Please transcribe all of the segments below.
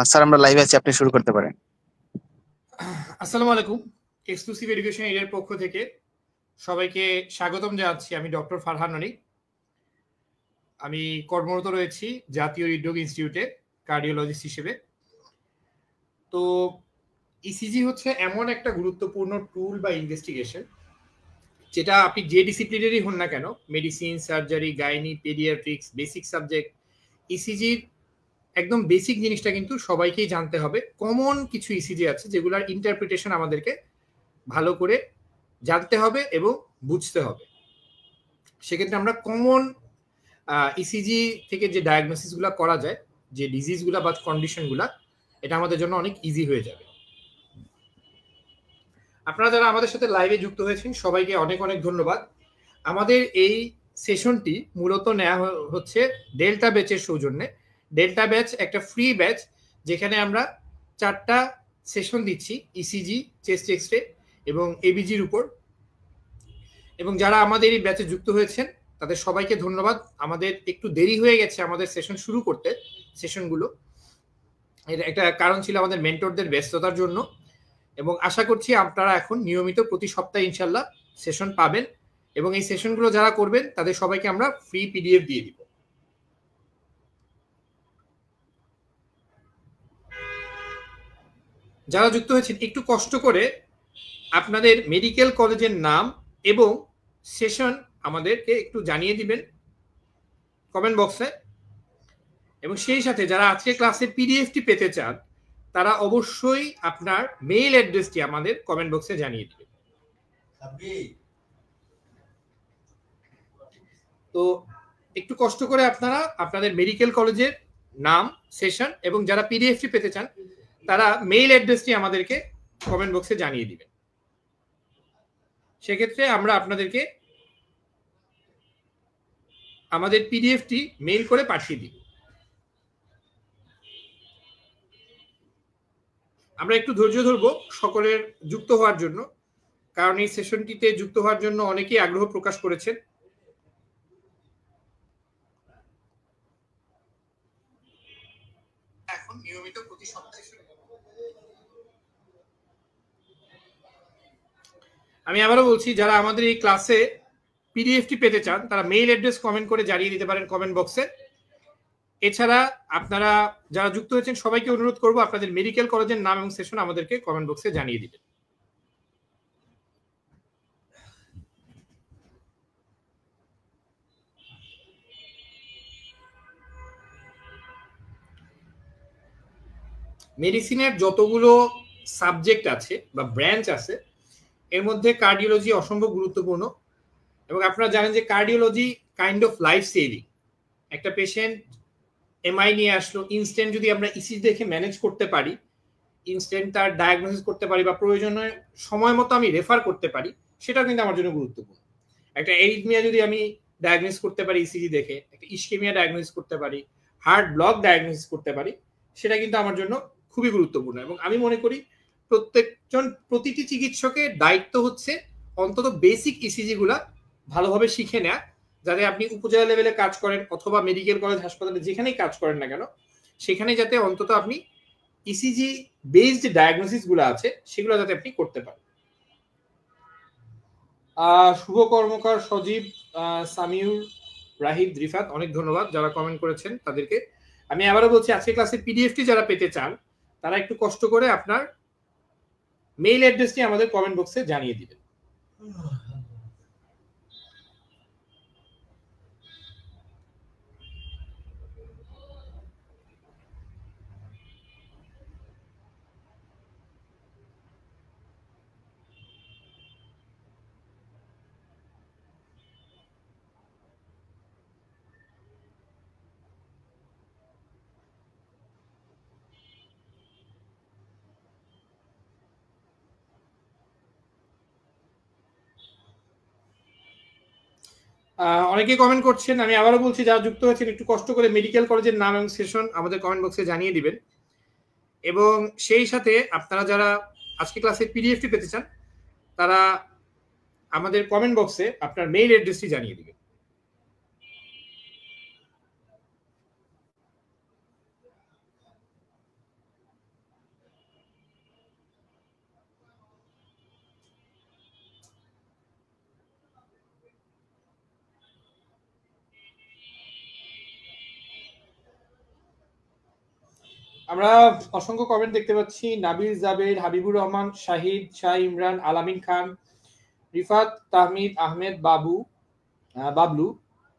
Sir আমরা লাইভে আছি, আপনি শুরু করতে পারেন। আসসালামু আলাইকুম। এক্সক্লুসিভ এডুকেশন এর পক্ষ থেকে সবাইকে স্বাগতম জানাচ্ছি। আমি ডক্টর ফারহান আলী। আমি কর্মরত রয়েছি জাতীয় হৃদরোগ ইনস্টিটিউটে কার্ডিওলজিস্ট হিসেবে। তো ইসিজি হচ্ছে এমন একটা গুরুত্বপূর্ণ টুল বা ইনভেস্টিগেশন, যেটা আপনি যে ডিসিপ্লিনেরই হন না কেন, medicine, surgery, gynae, paediatrics, basic subject, ইসিজির একদম বেসিক জিনিসটা কিন্তু সবাইকেই জানতে হবে। কমন কিছু ইসিজি আছে যেগুলোর ইন্টারপ্রিটেশন আমাদেরকে ভালো করে জানতে হবে এবং বুঝতে হবে। সেক্ষেত্রে আমরা কমন ইসিজি থেকে যে ডায়াগনোসিসগুলো করা যায়, যে ডিজিজগুলো বা কন্ডিশনগুলো, এটা আমাদের জন্য অনেক ইজি হয়ে যাবে। আপনারা যারা আমাদের সাথে লাইভে যুক্ত হয়েছেন সবাইকে অনেক অনেক ধন্যবাদ। আমাদের এই সেশনটি মূলত নেওয়া হচ্ছে ডেল্টা ব্যাচের সৌজন্যে। ডেল্টা ব্যাচ একটা ফ্রি ব্যাচ, যেখানে আমরা 4টা সেশন দিচ্ছি ইসিজি, চেস্ট এক্সরে এবং এবিজির উপর। এবং যারা আমাদের এই ব্যাচে যুক্ত হয়েছেন তাদের সবাইকে ধন্যবাদ। আমাদের একটু দেরি হয়ে গেছে আমাদের সেশন শুরু করতে, সেশনগুলো। এর একটা কারণ ছিল আমাদের মেন্টরদের ব্যস্ততার জন্য। এবং আশা করছি আপনারা এখন নিয়মিত প্রতি সপ্তাহে ইনশাল্লাহ সেশন পাবেন। এবং এই সেশনগুলো যারা করবেন তাদের সবাইকে আমরা ফ্রি পিডিএফ দিয়ে দিব। যারা যুক্ত হয়েছেন একটু কষ্ট করে আপনাদের মেডিকেল কলেজের নাম এবং সেশন আমাদেরকে একটু জানিয়ে দিবেন কমেন্ট বক্সে। এবং সেই সাথে যারা আজকে ক্লাসের পিডিএফটি পেতে চান তারা অবশ্যই আপনার মেইল অ্যাড্রেসটি আমাদের কমেন্ট বক্সে জানিয়ে দিবেন। তো একটু কষ্ট করে আপনারা আপনাদের মেডিকেল কলেজের নাম, সেশন এবং যারা পিডিএফটি পেতে চান তারা মেইল অ্যাড্রেসটি আমাদেরকে কমেন্ট বক্সে জানিয়ে দিবেন। সেক্ষেত্রে আমরা আপনাদেরকে আমাদের পিডিএফটি মেইল করে পাঠিয়ে দিব। আমরা একটু ধৈর্য ধরবো সকলের যুক্ত হওয়ার জন্য, কারণ এই সেশনটিতে যুক্ত হওয়ার জন্য অনেকেই আগ্রহ প্রকাশ করেছেন। এখন নিয়মিত প্রতি সপ্তাহে আমি আবারও বলছি, যারা আমাদের এই ক্লাসে পিডিএফটি পেতে চান তারা মেইল অ্যাড্রেস কমেন্ট করে জানিয়ে দিতে পারেন কমেন্ট বক্সে। এছাড়া আপনারা যারা যুক্ত হয়েছেন সবাইকে অনুরোধ করব আপনাদের মেডিকেল কলেজের নাম এবং সেশন আমাদেরকে কমেন্ট বক্সে জানিয়ে দিবেন। মেডিসিনের যতগুলো সাবজেক্ট আছে বা ব্রাঞ্চ আছে এর মধ্যে কার্ডিওলজি অসম্ভব গুরুত্বপূর্ণ। এবং আপনারা জানেন যে cardiology kind of life saving. একটা পেশেন্ট এমআই নিয়ে আসলো, ইনস্ট্যান্ট যদি আমরা ইসিজি দেখে ম্যানেজ করতে পারি, ইনস্ট্যান্ট তার ডায়াগনোসিস করতে পারি বা প্রয়োজনে সময় মতো আমি রেফার করতে পারি, সেটা কিন্তু আমার জন্য গুরুত্বপূর্ণ। একটা এরিথমিয়া যদি আমি ডায়াগনোসিস করতে পারি ইসিজি দেখে, একটা ইসকেমিয়া ডায়াগনোসিস করতে পারি, হার্ট ব্লক ডায়াগনোসিস করতে পারি, সেটা কিন্তু আমার জন্য খুবই গুরুত্বপূর্ণ। এবং আমি মনে করি প্রতিটি চিকিৎসকের দায়িত্ব হচ্ছে অন্তত বেসিক ইসিজি গুলা ভালোভাবে শিখে নেয়া, যাতে আপনি উপজেলা লেভেলে কাজ করেন অথবা মেডিকেল কলেজ হাসপাতালে যেখানেই কাজ করেন না কেন, সেখানে যাতে অন্তত আপনি ইসিজি বেসড ডায়াগনোসিস গুলো আছে সেগুলো যাতে আপনি করতে পারেন। শুভ কর্মকার, সজীব, সামিউর, রাহিদ, রিফাত, অনেক ধন্যবাদ যারা কমেন্ট করেছেন তাদেরকে। আমি আবারও বলছি, আজকে ক্লাসের পিডিএফটি যারা পেতে চান তারা একটু কষ্ট করে আপনার মেইল অ্যাড্রেসটি আমাদের কমেন্ট বক্সে জানিয়ে দিবেন। অনেকে কমেন্ট করছেন, আমি আবারও বলছি যারা যুক্ত হয়েছেন একটু কষ্ট করে মেডিকেল কলেজের নাম এবং সেশন আমাদের কমেন্ট বক্সে জানিয়ে দিবেন। এবং সেই সাথে আপনারা যারা আজকে ক্লাসের পিডিএফটি পেতে চান তারা আমাদের কমেন্ট বক্সে আপনার মেইল অ্যাড্রেসটি জানিয়ে দিবেন। আমরা অসংখ্য কমেন্ট দেখতে পাচ্ছি। নাবিল জাবের, হাবিবুর রহমান, শাহিদ, শাহ ইমরান, আলামিন খান, রিফাত, তাহমিদ, আহমেদ, বাবলু,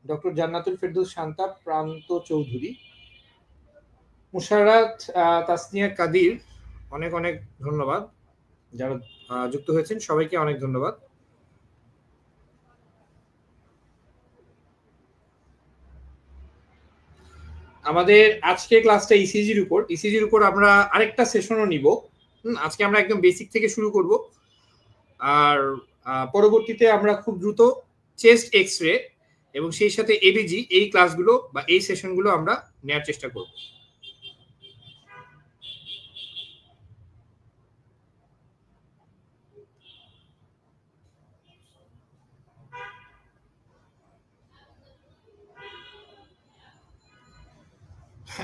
ডক্টর জান্নাতুল ফেরদৌস শান্তা, প্রান্ত চৌধুরী, মুশারাত, তাসনিয়া কাদির, অনেক অনেক ধন্যবাদ যারা যুক্ত হয়েছেন, সবাইকে অনেক ধন্যবাদ। আমাদের আজকে ক্লাসটা ইসিজির উপর আমরা আরেকটা সেশনও নিব। আজকে আমরা একদম বেসিক থেকে শুরু করব, আর পরবর্তীতে আমরা খুব দ্রুত চেস্ট এক্সরে এবং সেই সাথে এবিজি এই ক্লাসগুলো বা এই সেশনগুলো আমরা নেওয়ার চেষ্টা করব।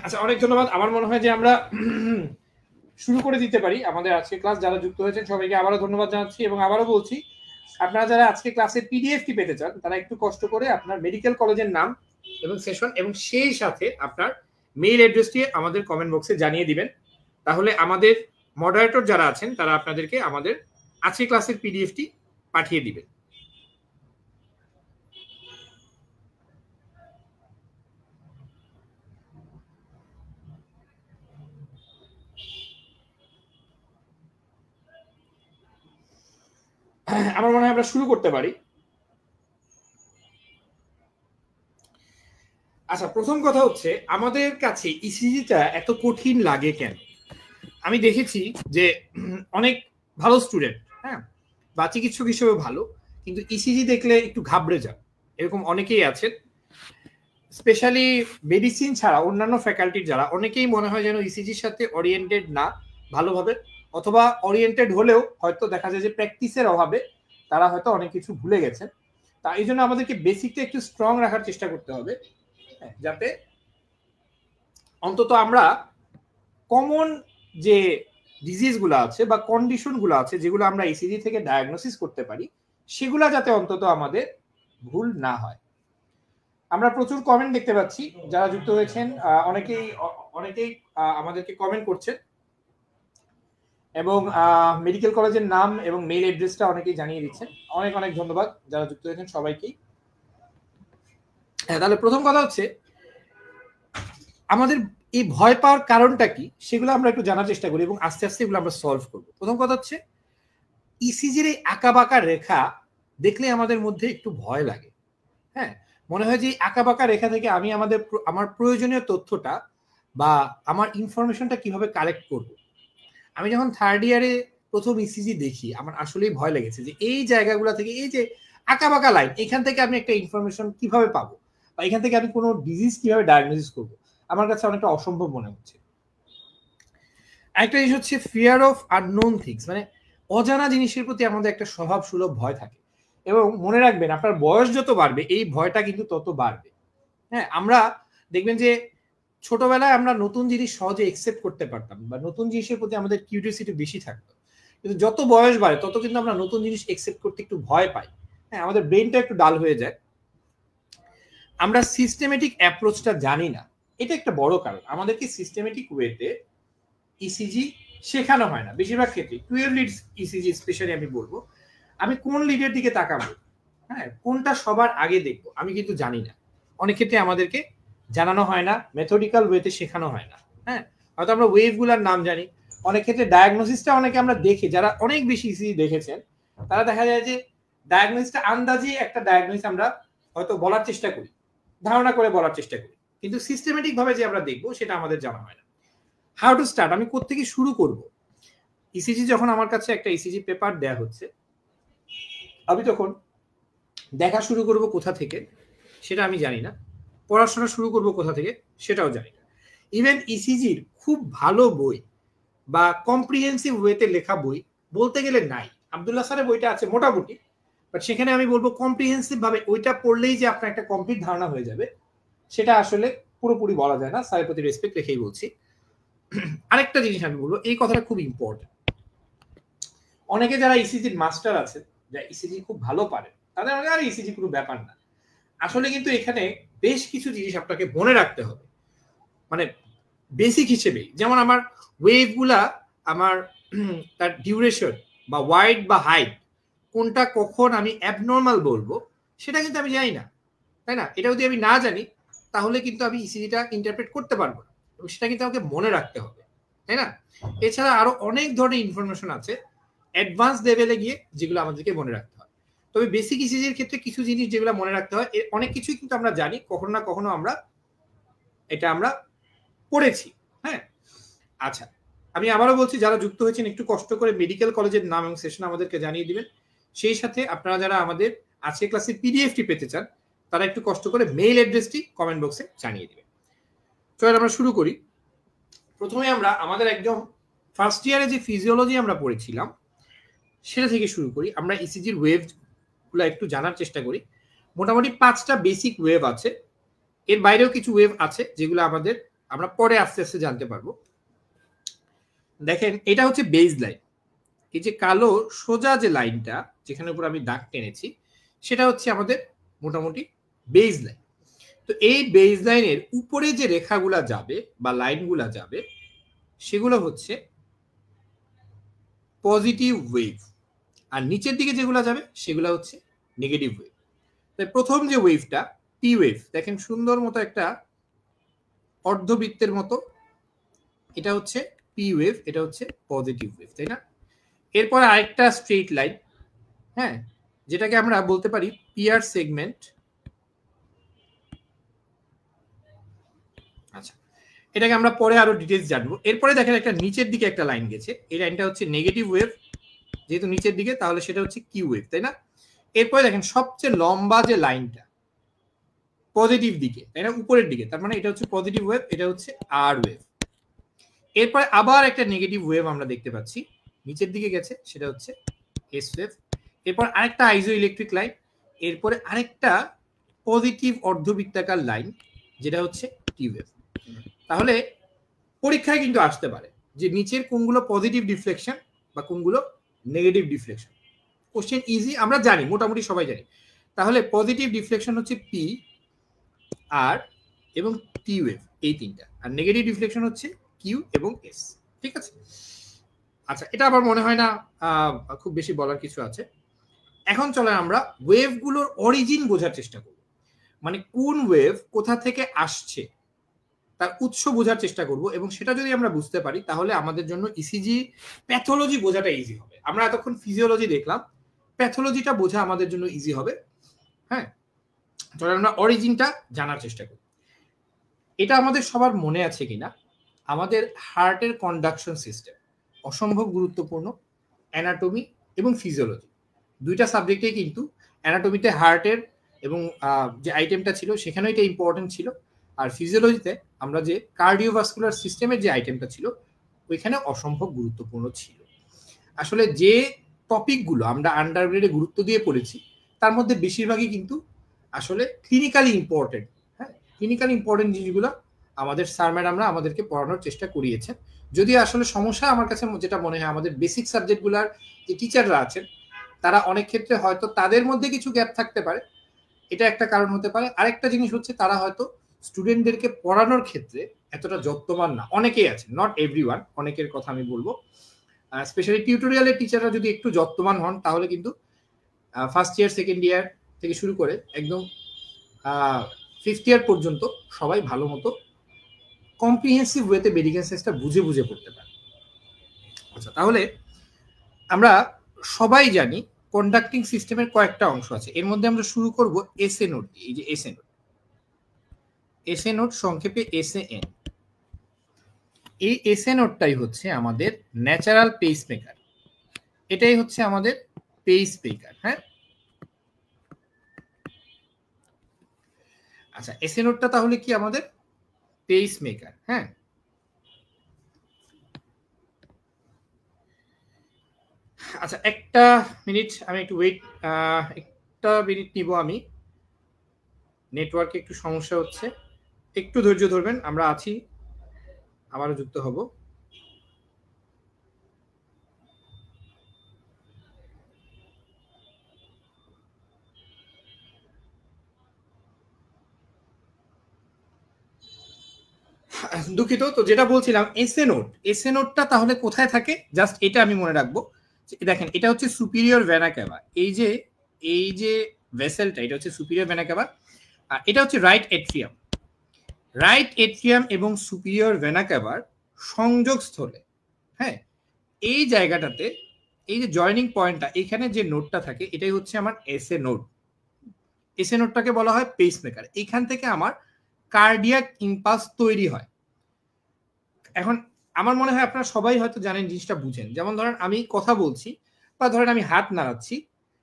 আচ্ছা, অনেক ধন্যবাদ। আমার মনে হয় যে আমরা শুরু করে দিতে পারি আমাদের আজকে ক্লাস। যারা যুক্ত হয়েছেন সবাইকে আবারও ধন্যবাদ জানাচ্ছি, এবং আবারও বলছি, আপনারা যারা আজকে ক্লাসের পিডিএফটি পেতে চান তারা একটু কষ্ট করে আপনার মেডিকেল কলেজের নাম এবং সেশন এবং সেই সাথে আপনার মেইল অ্যাড্রেসটি আমাদের কমেন্ট বক্সে জানিয়ে দিবেন। তাহলে আমাদের মডারেটর যারা আছেন তারা আপনাদেরকে আমাদের আজকে ক্লাসের পিডিএফটি পাঠিয়ে দিবেন। আমার মনে হয় আমরা শুরু করতে পারি। আচ্ছা, প্রথম কথা হচ্ছে আমাদের কাছে ইসিজিটা এত কঠিন লাগে কেন? আমি দেখেছি যে অনেক ভালো স্টুডেন্ট, হ্যাঁ, বা চিকিৎসক হিসেবে ভালো, কিন্তু ইসিজি দেখলে একটু ঘাবড়ে যান, এরকম অনেকেই আছেন। স্পেশালি মেডিসিন ছাড়া অন্যান্য ফ্যাকাল্টির যারা, অনেকেই মনে হয় যেন ইসিজির সাথে ওরিয়েন্টেড না ভালোভাবে, অথবা ওরিয়েন্টেড হলেও হয়তো দেখা যায় যে প্র্যাকটিসের অভাবে তারা হয়তো অনেক কিছু ভুলে গেছেন। তা এই জন্য আমাদেরকে বেসিকটা একটু স্ট্রং রাখার চেষ্টা করতে হবে, যাতে অন্তত আমরা কমন যে ডিজিজগুলো আছে বা কন্ডিশনগুলো আছে যেগুলো আমরা ইসিজি থেকে ডায়াগনোসিস করতে পারি, সেগুলা যাতে অন্তত আমাদের ভুল না হয়। আমরা প্রচুর কমেন্ট দেখতে পাচ্ছি, যারা যুক্ত হয়েছেন অনেকেই আমাদেরকে কমেন্ট করছেন, এবং মেডিকেল কলেজের নাম এবং মেইল অ্যাড্রেসটা অনেকেই জানিয়ে দিচ্ছেন। অনেক অনেক ধন্যবাদ যারা যুক্ত হয়েছেন সবাইকেই। হ্যাঁ, তাহলে প্রথম কথা হচ্ছে আমাদের এই ভয় পাওয়ার কারণটা কি সেগুলো আমরা একটু জানার চেষ্টা করি, এবং আস্তে আস্তে এগুলো আমরা সলভ করব। প্রথম কথা হচ্ছে ইসিজির এই আঁকা বাঁকা রেখা দেখলে আমাদের মধ্যে একটু ভয় লাগে। হ্যাঁ, মনে হয় যে আঁকা বাঁকা রেখা থেকে আমি আমার প্রয়োজনীয় তথ্যটা বা আমার ইনফরমেশনটা কিভাবে কালেক্ট করব। আমি যখন থার্ড ইয়ারে প্রথম ইসিজি দেখি আমার আসলেই ভয় লেগেছে যে এই জায়গাগুলো থেকে, এই যে আঁকা বাঁকা লাইন, এখান থেকে আমি একটা ইনফরমেশন কিভাবে পাবো, বা এখান থেকে আমি কোনো ডিজিজ কিভাবে ডায়াগনোসিস করবো, আমার কাছে অনেকটা অসম্ভব মনে হচ্ছে। একটা জিনিস হচ্ছে ফিয়ার অফ আননোন থিংস, মানে অজানা জিনিসের প্রতি আমাদের একটা স্বভাব সুলভ ভয় থাকে। এবং মনে রাখবেন, আপনার বয়স যত বাড়বে এই ভয়টা কিন্তু তত বাড়বে। হ্যাঁ, আমরা দেখবেন যে ছোটবেলায় আমরা নতুন জিনিস সহজে একসেপ্ট করতে পারতাম, বা নতুন জিনিসের প্রতি আমাদের কিউরিওসিটি বেশি থাকতো, কিন্তু যত বয়স বাড়ে তত কিন্তু আমরা নতুন জিনিস একসেপ্ট করতে একটু ভয় পাই। হ্যাঁ, আমাদের ব্রেনটা একটু ডাল হয়ে যায়, আমরা সিস্টেমেটিক অ্যাপ্রোচটা জানি না। এটা একটা বড় কারণ, আমাদেরকে সিস্টেমেটিক ওয়েতে ইসিজি শেখানো হয় না বেশিরভাগ ক্ষেত্রে। 12 লিড ইসিজি স্পেশালি আমি বলবো, আমি কোন লিডের দিকে তাকাবো, হ্যাঁ, কোনটা সবার আগে দেখবো, আমি কিন্তু জানি না। অনেক ক্ষেত্রে আমাদেরকে জানানো হয় না, মেথডিক্যাল ওয়েতে শেখানো হয় না। হ্যাঁ, হয়তো আমরা ওয়েভগুলোর নাম জানি, অনেক ক্ষেত্রে ডায়াগনোসিসটা অনেকে আমরা দেখি, যারা অনেক বেশি ইসিজি দেখেছেন তারা দেখা যায় যে ডায়াগনোসিসটা আন্দাজে একটা ডায়াগনোসিস আমরা হয়তো বলার চেষ্টা করি, ধারণা করে বলার চেষ্টা করি, কিন্তু সিস্টেমেটিক ভাবে যে আমরা দেখবো সেটা আমাদের জানা হয় না। হাউ টু স্টার্ট, আমি কোত্থেকে শুরু করব? ইসিজি যখন আমার কাছে একটা ইসিজি পেপার দেয়া হচ্ছে, আমি তখন দেখা শুরু করব কোথা থেকে সেটা আমি জানি না, পড়াশোনা শুরু করব কোথা থেকে সেটাও জানি না। ইভেন ইসিজির খুব ভালো বই বা কম্প্রিহেন্সিভ ওয়েতে লেখা বই বলতে গেলে নাই। আব্দুল্লাহ স্যারের বইটা আছে মোটামুটি, বাট সেখানে আমি বলবো কম্প্রিহেন্সিভ ভাবে ওইটা পড়লেই যে আপনার একটা কমপ্লিট ধারণা হয়ে যাবে সেটা আসলে পুরোপুরি বলা যায় না। স্যারের প্রতি রেসপেক্ট রেখেই বলছি। আরেকটা জিনিস আমি বলবো, এই কথাটা খুব ইম্পর্টেন্ট। অনেকে যারা ইসিজির মাস্টার আছে, যারা ইসিজি খুব ভালো পারে, তাদের মনে হয় ইসিজি কোনো ব্যাপার না। আসলে কিন্তু এখানে বেশ কিছু জিনিস আপনাকে মনে রাখতে হবে। মানে বেসিক হিসেবে, যেমন আমার ওয়েভগুলা আমার তার ডিউরেশন বা ওয়াইড বা হাইট কোনটা কখন আমি অ্যাবনর্মাল বলবো সেটা কিন্তু আমি জানি না, তাই না? এটা যদি আমি না জানি তাহলে কিন্তু আমি ইসিজিটা ইন্টারপ্রেট করতে পারবো না, এবং সেটা কিন্তু আমাকে মনে রাখতে হবে, তাই না? এছাড়া আরো অনেক ধরনের ইনফরমেশন আছে অ্যাডভান্স লেভেলে গিয়ে যেগুলো আমাদেরকে মনে রাখতে হয়। তবে বেসিক ইসিজির ক্ষেত্রে কিছু জিনিস যেগুলো মনে রাখতে হয়, অনেক কিছুই কিন্তু আমরা জানি, কখনো না কখনো আমরা পড়েছি। হ্যাঁ, আচ্ছা, আমি আবারও বলছি, যারা যুক্ত হয়েছেন একটু কষ্ট করে মেডিকেল কলেজের নাম এবং সেশন আমাদেরকে জানিয়ে দিবেন। সেই সাথে আপনারা যারা আমাদের আজকে ক্লাসের পিডিএফটি পেতে চান তারা একটু কষ্ট করে মেইল অ্যাড্রেসটি কমেন্ট বক্সে জানিয়ে দিবেন। চলো আমরা শুরু করি। প্রথমে আমরা আমাদের একদম ফার্স্ট ইয়ারে যে ফিজিওলজি আমরা পড়েছিলাম সেটা থেকে শুরু করি। আমরা ইসিজির ওয়েভগুলো একটু জানার চেষ্টা করি। মোটামুটি 5টা বেসিক ওয়েভ আছে, এর বাইরেও কিছু ওয়েভ আছে যেগুলো আমরা পরে আস্তে আস্তে জানতে পারবো। দেখেন, এটা হচ্ছে বেজ লাইন। এই যে কালো সোজা যে লাইনটা যেখানে উপর আমি দাগ টেনেছি সেটা হচ্ছে আমাদের মোটামুটি বেজ লাইন। তো এই বেজ লাইনের উপরে যে রেখাগুলা যাবে বা লাইনগুলা যাবে সেগুলো হচ্ছে পজিটিভ ওয়েভ, আর নিচের দিকে যেগুলো যাবে সেগুলো হচ্ছে নেগেটিভ ওয়েভ। তাই প্রথম যে ওয়েভটা পি ওয়েভ, দেখেন সুন্দর মতো একটা অর্ধবৃত্তের মতো, এটা হচ্ছে পি ওয়েভ, এটা হচ্ছে পজিটিভ ওয়েভ, তাই না? এরপরে আরেকটা স্ট্রেট লাইন, হ্যাঁ, যেটাকে আমরা বলতে পারি পিয়ার সেগমেন্ট। আচ্ছা, এটাকে আমরা পরে আরো ডিটেইলস জানবো। এরপরে দেখেন একটা নিচের দিকে একটা লাইন গেছে, এই লাইনটা হচ্ছে নেগেটিভ ওয়েভ, যেহেতু নিচের দিকে তাহলে সেটা হচ্ছে কিউ ওয়েভ, তাই না? এরপরে দেখেন সবচেয়ে লম্বা যে লাইনটা পজিটিভ দিকে, তাই না, উপরের দিকে, তার মানে এটা হচ্ছে পজিটিভ ওয়েভ, এটা হচ্ছে আর ওয়েভ। এরপরে আবার একটা নেগেটিভ ওয়েভ আমরা দেখতে পাচ্ছি নিচের দিকে গেছে, সেটা হচ্ছে এস ওয়েভ। এরপর আরেকটা আইজো ইলেকট্রিক লাইন, এরপরে আরেকটা পজিটিভ অর্ধবৃত্তাকার লাইন যেটা হচ্ছে টি ওয়েভ। তাহলে পরীক্ষায় কিন্তু আসতে পারে যে নিচের কোনগুলো পজিটিভ ডিফ্লেকশন বা কোনগুলো নেগেটিভ ডিফ্লেকশন। কোশ্চেন ইজি, আমরা জানি, মোটামুটি সবাই জানি। তাহলে পজিটিভ ডিফ্লেকশন হচ্ছে পি, আর এবং টি ওয়েভ, এই তিনটা, আর নেগেটিভ ডিফ্লেকশন হচ্ছে কিউ এবং এস। ঠিক আছে? আচ্ছা, এটা আবার মনে হয় না খুব বেশি বলার কিছু আছে। এখন চলে আমরা ওয়েভগুলোর অরিজিন বোঝার চেষ্টা করব, মানে কোন ওয়েভ কোথা থেকে আসছে তার উৎস বোঝার চেষ্টা করব, এবং সেটা যদি আমরা বুঝতে পারি তাহলে আমাদের জন্য ইসিজি প্যাথোলজি বোঝাটা ইজি হবে। আমরা এতক্ষণ ফিজিওলজি দেখলাম, প্যাথোলজিটা বোঝা আমাদের জন্য ইজি হবে। হ্যাঁ, চলে আমরা অরিজিনটা জানার চেষ্টা করি। এটা আমাদের সবার মনে আছে কিনা, আমাদের হার্টের কন্ডাকশন সিস্টেম অসম্ভব গুরুত্বপূর্ণ। অ্যানাটমি এবং ফিজিওলজি দুইটা সাবজেক্টেই কিন্তু, অ্যানাটমিতে হার্টের এবং যে আইটেমটা ছিল সেখানেও এটা ইম্পর্টেন্ট ছিল, আর ফিজিওলজিতে আমরা যে কার্ডিওভাস্কুলার সিস্টেমের যে আইটেমটা ছিল ওইখানে অসম্ভব গুরুত্বপূর্ণ ছিল। আসলে যে টপিকগুলো আমরা আন্ডারগ্রেডে গুরুত্ব দিয়ে পড়েছি তার মধ্যে বেশিরভাগই কিন্তু আসলে ক্লিনিক্যালি ইম্পর্টেন্ট। হ্যাঁ, ক্লিনিক্যালি ইম্পর্টেন্ট জিনিসগুলো আমাদের স্যার ম্যাডামরা আমাদেরকে পড়ানোর চেষ্টা করিয়েছেন। যদি আসলে সমস্যা আমার কাছে যেটা মনে হয়, আমাদের বেসিক সাবজেক্টগুলোর যে টিচাররা আছেন তারা অনেক ক্ষেত্রে হয়তো তাদের মধ্যে কিছু গ্যাপ থাকতে পারে, এটা একটা কারণ হতে পারে। আরেকটা জিনিস হচ্ছে তারা হয়তো স্টুডেন্টদেরকে পড়ানোর ক্ষেত্রে এতটা যত্নবান না। অনেকেই আছে, নট এভরিওয়ান, অনেকের কথা আমি বলবো। স্পেশালি টিউটোরিয়ালের টিচাররা যদি একটু যত্নবান হন তাহলে কিন্তু ফার্স্ট ইয়ার সেকেন্ড ইয়ার থেকে শুরু করে একদম ফিফথ ইয়ার পর্যন্ত সবাই ভালো মতো কম্প্রিহেন্সিভ ওয়েতে মেডিকেল সায়েন্সটা বুঝে বুঝে পড়তে পারে। আচ্ছা, তাহলে আমরা সবাই জানি কন্ডাক্টিং সিস্টেমের কয়েকটা অংশ আছে, এর মধ্যে আমরা শুরু করব এসএ নোড দিয়ে। এই যে এসএ নোড, এসএ নোড সংক্ষেপে এসএএন। এই এসএ নোডটাই হচ্ছে আমাদের ন্যাচারাল পেস মেকার, এটাই হচ্ছে আমাদের পেস মেকার। হ্যাঁ, আচ্ছা, এসএ নোডটা তাহলে কি আমাদের পেস মেকার। হ্যাঁ, আচ্ছা, একটা মিনিট আমি একটু ওয়েট, একটা মিনিট নিব আমি, নেটওয়ার্কে একটু সমস্যা হচ্ছে, একটু ধৈর্য ধরবেন, আমরা আছি, আবারও যুক্ত হব। দুঃখিত, তো যেটা বলছিলাম এসএ নোডটা তাহলে কোথায় থাকে, জাস্ট এটা আমি মনে রাখবো। দেখেন এটা হচ্ছে সুপিরিয়র ভেনা ক্যাভা, এই যে ভেসেলটা এটা হচ্ছে সুপিরিয়র ভেনা ক্যাভা, আর এটা হচ্ছে রাইট এট্রিয়াম এবং সুপিরিয়র ভেনা ক্যাভার সংযোগস্থলে, হ্যাঁ এই জায়গাটাতে এই যে জয়েনিং পয়েন্টটা এখানে যে নোডটা থাকে এটাই হচ্ছে আমার এসএ নোডটাকে বলা হয় পেসমেকার। এখান থেকে আমার কার্ডিয়াক ইম্পালস তৈরি হয়। এখন আমার মনে হয় আপনারা সবাই হয়তো জানেন, জিনিসটা বুঝেন। যেমন ধরেন আমি কথা বলছি বা ধরেন আমি হাত নাড়াচ্ছি,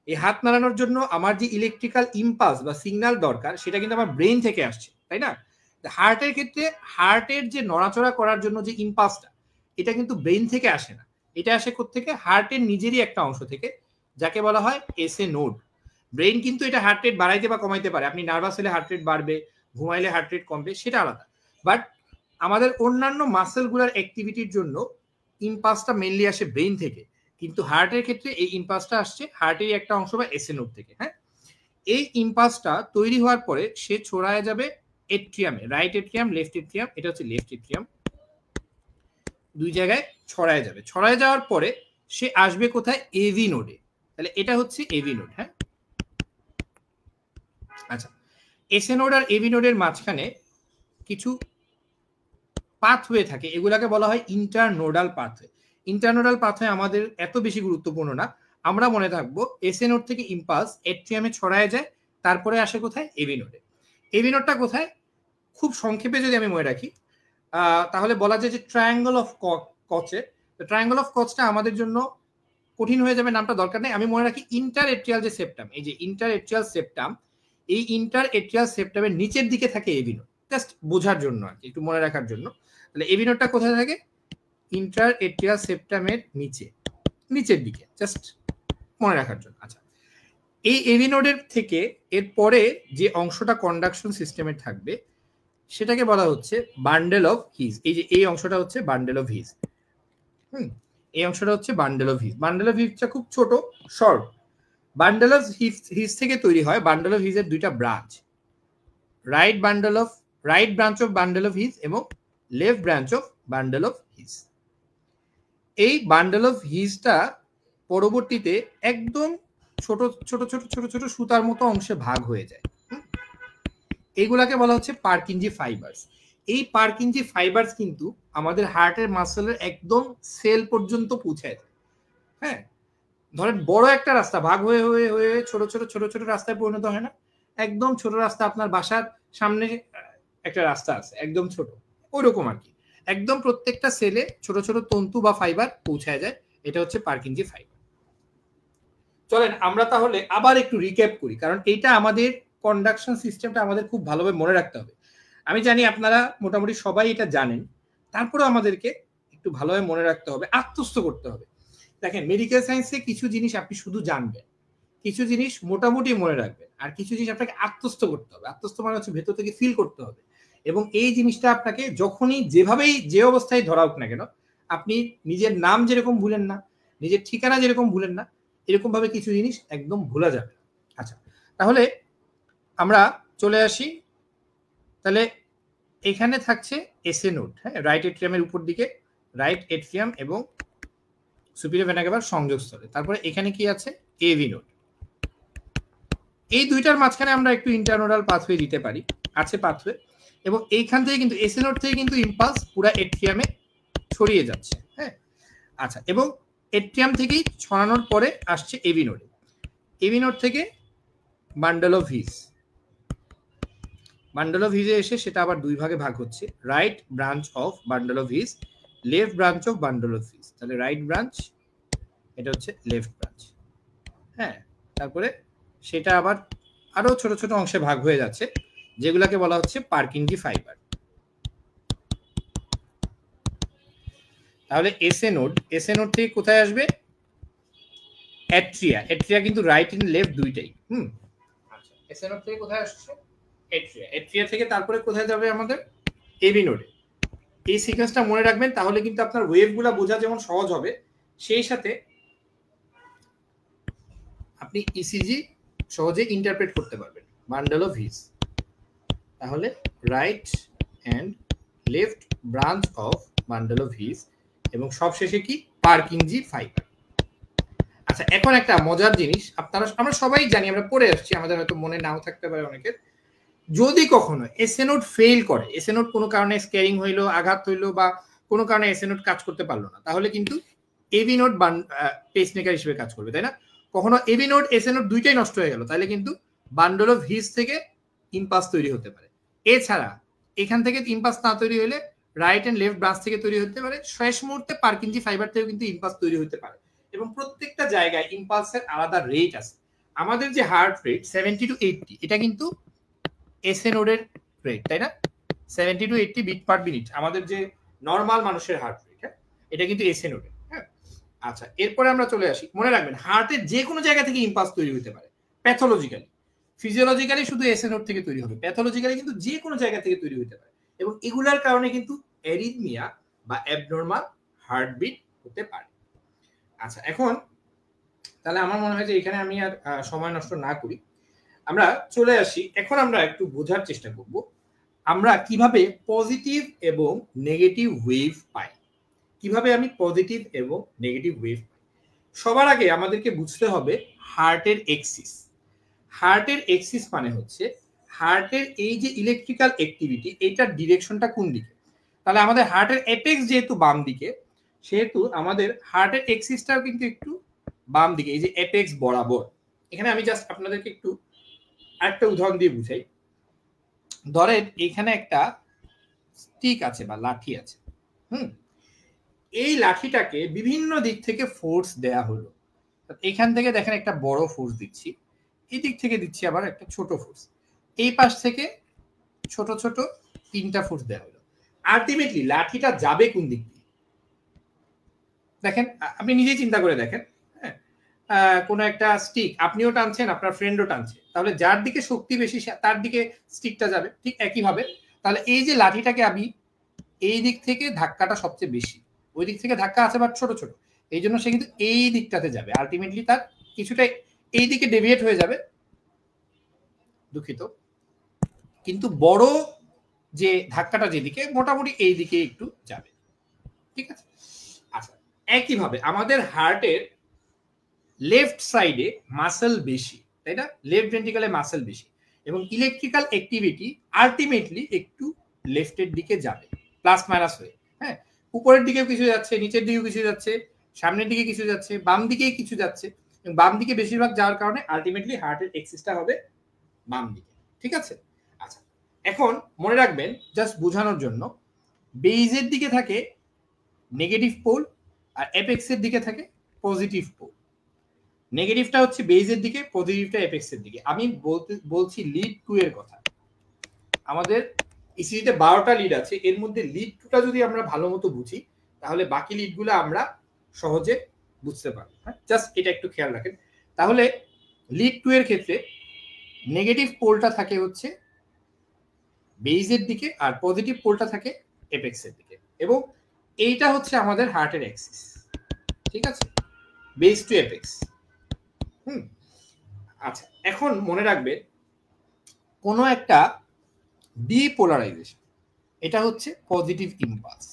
এই হাত নাড়ানোর জন্য আমার যে ইলেকট্রিক্যাল ইম্পালস বা সিগন্যাল দরকার সেটা কিন্তু আমার ব্রেন থেকে আসছে, তাই না? হার্টের ক্ষেত্রে হার্টের যে নড়াচড়া করার জন্য যে ইম্পালসটা এটা কিন্তু ব্রেন থেকে আসে না, এটা আসে কোত্থেকে? হার্টের নিজেরই একটা অংশ থেকে, যাকে বলা হয় এসএ নোড। ব্রেন কিন্তু এটা হার্ট রেট বাড়াইতে বা কমাইতে পারে, আপনি নার্ভাস হলে হার্ট রেট বাড়বে, ঘুমাইলে হার্ট রেট কমবে, সেটা আলাদা। বাট আমাদের অন্যান্য মাসেলগুলোর অ্যাক্টিভিটির জন্য ইম্পালসটা মেইনলি আসে ব্রেন থেকে, কিন্তু হার্টের ক্ষেত্রে এই ইম্পালসটা আসছে হার্টেরই একটা অংশ বা এসএ নোড থেকে। হ্যাঁ, এই ইম্পালসটা তৈরি হওয়ার পরে সে ছড়ায় যাবে এট্রিয়ামে, রাইট এট্রিয়াম, লেফট এট্রিয়াম, এটা হচ্ছে লেফট এট্রিয়াম, দুই জায়গায় ছড়ায় যাবে। ছড়ায় যাওয়ার পরে সে আসবে কোথায়? এভি নোডে। তাহলে এটা হচ্ছে এভি নোড। হ্যাঁ, আচ্ছা, এসএ নোড আর এভি নোডের মাঝখানে কিছু পাথওয়ে থাকে, এগুলাকে বলা হয় ইন্টারনোডাল পাথওয়ে। ইন্টারনোডাল পাথওয়ে আমাদের এত বেশি গুরুত্বপূর্ণ না, আমরা মনে থাকবো এসএ নোড থেকে ইম্পালস এট্রিয়ামে ছড়ায় যায়, তারপরে আসে কোথায়? এভি নোডে। এভি নোডটা কোথায়? খুব সংক্ষেপে যদি আমি মনে রাখি তাহলে বলা যায় যে ট্রায়াঙ্গল অফ কচে। ট্রায়াঙ্গল অফ কচটা আমাদের জন্য কঠিন হয়ে যাবে, নামটা দরকার নেই, আমি মনে রাখি ইন্টার এট্রিয়াল যে সেপ্টাম, এই যে ইন্টার এট্রিয়াল সেপ্টাম, এই ইন্টার এট্রিয়াল সেপ্টামের নিচের দিকে থাকে এভি নোড, জাস্ট বোঝার জন্য আর কি, একটু মনে রাখার জন্য। তাহলে এভি নোডটা কোথায় থাকে? ইন্টার এট্রিয়াল সেপ্টামের নিচের দিকে, জাস্ট মনে রাখার জন্য। আচ্ছা, এই এভি নোডের থেকে এরপরে যে অংশটা কন্ডাকশন সিস্টেমে থাকবে সেটাকে বলা হচ্ছে বান্ডেল অফ হিজ। এই যে এই অংশটা হচ্ছে বান্ডেল অফ হিজ। এই অংশটা হচ্ছে bundle of His. Bundle of হিজটা খুব ছোট, শর্ট। বান্ডেল অফ হিজ থেকে তৈরি হয় বান্ডেল অফ হিজের দুইটা branch, right branch of bundle of His এবং left branch of bundle of His. এই বান্ডেল অফ হিজটা পরবর্তীতে একদম ছোট ছোট ছোট ছোট ছোট সুতার মতো অংশে ভাগ হয়ে যায়। এগুলাকে বলা হচ্ছে পার্কিনজি ফাইবার্স। এই পার্কিনজি ফাইবার্স কিন্তু আমাদের হার্টের মাসেলের একদম সেল পর্যন্ত পৌঁছায় যায়। হ্যাঁ, ধরেন বড় একটা রাস্তা ভাগ হয়ে হয়ে হয়ে ছোট ছোট ছোট ছোট রাস্তায় পরিণত হয় না? একদম ছোট রাস্তা, আপনার বাসার সামনে একটা রাস্তা আছে একদম ছোট, ওইরকম আর কি, একদম প্রত্যেকটা সেলে ছোট ছোট তন্তু বা ফাইবার পৌঁছায় যায়, এটা হচ্ছে পার্কিনজি ফাইবার। চলেন আমরা তাহলে আবার একটু রিক্যাপ করি, কারণ এইটা আমাদের কন্ডাকশন সিস্টেমটা আমাদের খুব ভালোভাবে মনে রাখতে হবে। আমি জানি আপনারা মোটামুটি সবাই এটা জানেন, তারপরে আমাদেরকে একটু ভালোভাবে মনে রাখতে হবে, আত্মস্থ করতে হবে। দেখেন মেডিকেল সায়েন্সে কিছু জিনিস আপনি শুধু জানবেন, কিছু জিনিস মোটামুটি মনে রাখবেন, আর কিছু জিনিস আপনাকে আত্মস্থ করতে হবে। আত্মস্থ মানে হচ্ছে ভেতর থেকে ফিল করতে হবে, এবং এই জিনিসটা আপনাকে যখনই যেভাবেই যে অবস্থায় ধরা হোক না কেন, আপনি নিজের নাম যেরকম ভুলেন না, নিজের ঠিকানা যেরকম ভুলেন না, এরকম ভাবে কিছু জিনিস একদম ভোলা যাবে। আচ্ছা, তাহলে আমরা চলে আসি। তাহলে এখানে থাকছে এসএ নোড, হ্যাঁ, রাইট এট্রিয়ামের উপর দিকে, রাইট এট্রিয়াম এবং সুপিরিয়র ভেনা ক্যাভার সংযোগস্থলে। তারপরে এখানে কি আছে? AV node. এই দুইটার মাঝখানে আমরা একটু ইন্টারনোডাল পাথওয়ে দিতে পারি, আছে পাথওয়ে, এবং এইখান থেকে কিন্তু এসএ নোড থেকে কিন্তু ইম্পালস পুরো এট্রিয়ামে ছড়িয়ে যাচ্ছে। হ্যাঁ, আচ্ছা, এবং এট্রিয়াম থেকেই ছড়ানোর পরে আসছে এভি নোডে। এভি নোড থেকে bundle of His, bundle of হিজে এসে সেটা আবার দুই ভাগে ভাগ হচ্ছে, right branch of bundle of His, left branch of bundle of His. তাহলে রাইট ব্রাঞ্চ, এটা হচ্ছে লেফট ব্রাঞ্চ। হ্যাঁ, তারপরে সেটা আবার আরো ছোট ছোট অংশে ভাগ হয়ে যাচ্ছে, যেগুলাকে বলা হচ্ছে পার্কিনজি ফাইবার। তাহলে এসএ নোড থেকে কোথায় আসবে? এট্রিয়া কিন্তু রাইট এন্ড লেফট দুইটাই। আচ্ছা, এসএ নোড থেকে কোথায় আসছে? এট্রিয়া থেকে তারপরে কোথায় যাবে? আমাদের এভি নোডে। এই সিকোয়েন্সটা মনে রাখবেন, তাহলে কিন্তু আপনার ওয়েভগুলা বোঝা যেমন সহজ হবে, সেই সাথে আপনি ইসিজি সহজে ইন্টারপ্রেট করতে পারবেন। বান্ডেল অফ হিজ, তাহলে right and left branch of bundle of His, এবং সবশেষে কি পার্কিনজি ফাইবার। আচ্ছা, এখন একটা মজার জিনিস, আমরা সবাই জানি, আমরা পড়ে আসছি, আমাদের হয়তো মনে নাও থাকতে পারে অনেকের, যদি কখনো এসএ নোড ফেল করে, এসএ নোড কোনো কারণে স্ক্যারিং হইলো, আঘাত হইলো, বা কোনো কারণে এসএ নোড কাজ করতে পারলো না, তাহলে কিন্তু এভি নোড পেসমেকার হিসেবে কাজ করবে, তাই না? কখনো এভি নোড এসএ নোড দুইটাই নষ্ট হয়ে গেল, তাহলে কিন্তু বান্ডল অফ হিস থেকে ইম্পাস তৈরি হতে পারে। এছাড়া এখান থেকে ইম্পাস না তৈরি হলে রাইট এন্ড লেফট ব্রাঞ্চ থেকে তৈরি হতে পারে, শেষ মুহূর্তে পার্কিনজি ফাইবার থেকেও কিন্তু ইম্পাস তৈরি হতে পারে। এবং প্রত্যেকটা জায়গায় ইম্পালসের আলাদা রেট আছে। আমাদের যে হার্ট রেট 70 to 80, এটা কিন্তু এসএ নোডের রেট, তাই না? 70 to 80 বিট পার মিনিট আমাদের যে নরমাল মানুষের হার্ট রেট, হ্যাঁ, এটা কিন্তু এসএ নোডের। হ্যাঁ, আচ্ছা, এরপরে আমরা চলে আসি, মনে রাখবেন হার্টের যে কোনো জায়গা থেকে ইম্পালস তৈরি হতে পারে প্যাথোলজিক্যালি। ফিজিওলজিক্যালি শুধু এসএ নোড থেকে তৈরি হবে, প্যাথোলজিক্যালি কিন্তু যে কোনো জায়গা থেকে তৈরি হতে পারে, এবং এগুলার কারণে কিন্তু অ্যারিথমিয়া বা অ্যাবনর্মাল হার্টবিট হতে পারে। আচ্ছা, এখন তাহলে আমার মনে হয় যে এখানে আমি আর সময় নষ্ট না করি, আমরা চলে আসি, এখন আমরা একটু বোঝার চেষ্টা করব আমরা কিভাবে পজিটিভ এবং নেগেটিভ ওয়েভ পাই, কিভাবে আমি পজিটিভ এবং নেগেটিভ ওয়েভ পাই। সবার আগে আমাদেরকে বুঝতে হবে হার্টের এক্সিস। হার্টের এক্সিস মানে হচ্ছে হার্টের এই যে ইলেকট্রিক্যাল অ্যাক্টিভিটি, এটার ডিরেকশনটা কোন দিকে। তাহলে আমাদের হার্টের অ্যাপেক্স যেহেতু বাম দিকে, সেহেতু আমাদের হার্টের এক্সিসটাও কিন্তু একটু বাম দিকে, এই যে অ্যাপেক্স বরাবর। এখানে আমি জাস্ট আপনাদেরকে একটু আরেকটা উদাহরণ দিয়ে বুঝাই। ধরেন এখানে একটা স্টিক আছে বা লাঠি আছে, এই লাঠিটাকে বিভিন্ন দিক থেকে ফোর্স দেয়া হলো। এখান থেকে দেখেন একটা বড় ফোর্স দিচ্ছি, এই দিক থেকে দিচ্ছি আবার একটা ছোট ফোর্স, এই পাশ থেকে ছোট ছোট 3টা ফোর্স দেওয়া হলো। আলটিমেটলি লাঠিটা যাবে কোন দিক দিয়ে? দেখেন, আপনি নিজেই চিন্তা করে দেখেন, হ্যাঁ, কোনো একটা স্টিক আপনিও টানছেন, আপনার ফ্রেন্ডও টানছে, তাহলে যার দিকে শক্তি বেশি তার দিকে স্টিকটা যাবে। ঠিক একইভাবে তাহলে এই যে লাঠিটাকে আমি এই দিক থেকে ধাক্কাটা সবচেয়ে বেশি, ওই দিক থেকে ধাক্কা আছে বাট ছোট ছোট, এই জন্য সে কিন্তু এই দিকটাতে যাবে, আলটিমেটলি তার কিছুটা এই দিকে ডেভিয়েট হয়ে যাবে, দুঃখিত, কিন্তু বড় যে ধাক্কাটা যেদিকে, মোটামুটি এই দিকে একটু যাবে। ঠিক আছে? আচ্ছা, একইভাবে আমাদের হার্টের লেফট সাইডে মাসেল বেশি, তাই না? লেফট ভেন্ট্রিকলে মাসেল বেশি, এবং ইলেকট্রিক্যাল অ্যাক্টিভিটি আলটিমেটলি একটু লেফটের দিকে যাবে, প্লাস মাইনাস হয়ে। হ্যাঁ, উপরের দিকেও কিছু যাচ্ছে, নিচের দিকেও কিছু যাচ্ছে, সামনের দিকে কিছু যাচ্ছে, বাম দিকে কিছু যাচ্ছে, এবং বাম দিকে বেশিরভাগ যাওয়ার কারণে আলটিমেটলি হার্টের এক্সিসটা হবে বাম দিকে। ঠিক আছে? আচ্ছা, এখন মনে রাখবেন জাস্ট বোঝানোর জন্য, বেইজের দিকে থাকে নেগেটিভ পোল আর অ্যাপেক্সের দিকে থাকে পজিটিভ পোল। নেগেটিভটা হচ্ছে বেইজের দিকে, পজিটিভটা অ্যাপেক্সের দিকে। আমি বলছি লিড 2 এর কথা। আমাদের ইসিজিতে 12টা লিড আছে, এর মধ্যে লিড 2টা যদি আমরা ভালো মতো বুঝি, তাহলে বাকি লিডগুলো আমরা সহজে বুঝতে পারবো। হ্যাঁ, জাস্ট এটা একটু খেয়াল রাখেন। তাহলে লিড 2 এর ক্ষেত্রে নেগেটিভ পোলটা থাকে হচ্ছে বেইজের দিকে, আর পজিটিভ পোলটা থাকে অ্যাপেক্সের দিকে, এবং এইটা হচ্ছে আমাদের হার্টের অ্যাক্সিস। ঠিক আছে? Base to apex. আচ্ছা, এখন মনে রাখবে কোনো একটা ডিপোলারাইজেশন, এটা হচ্ছে পজিটিভ ইম্পালস।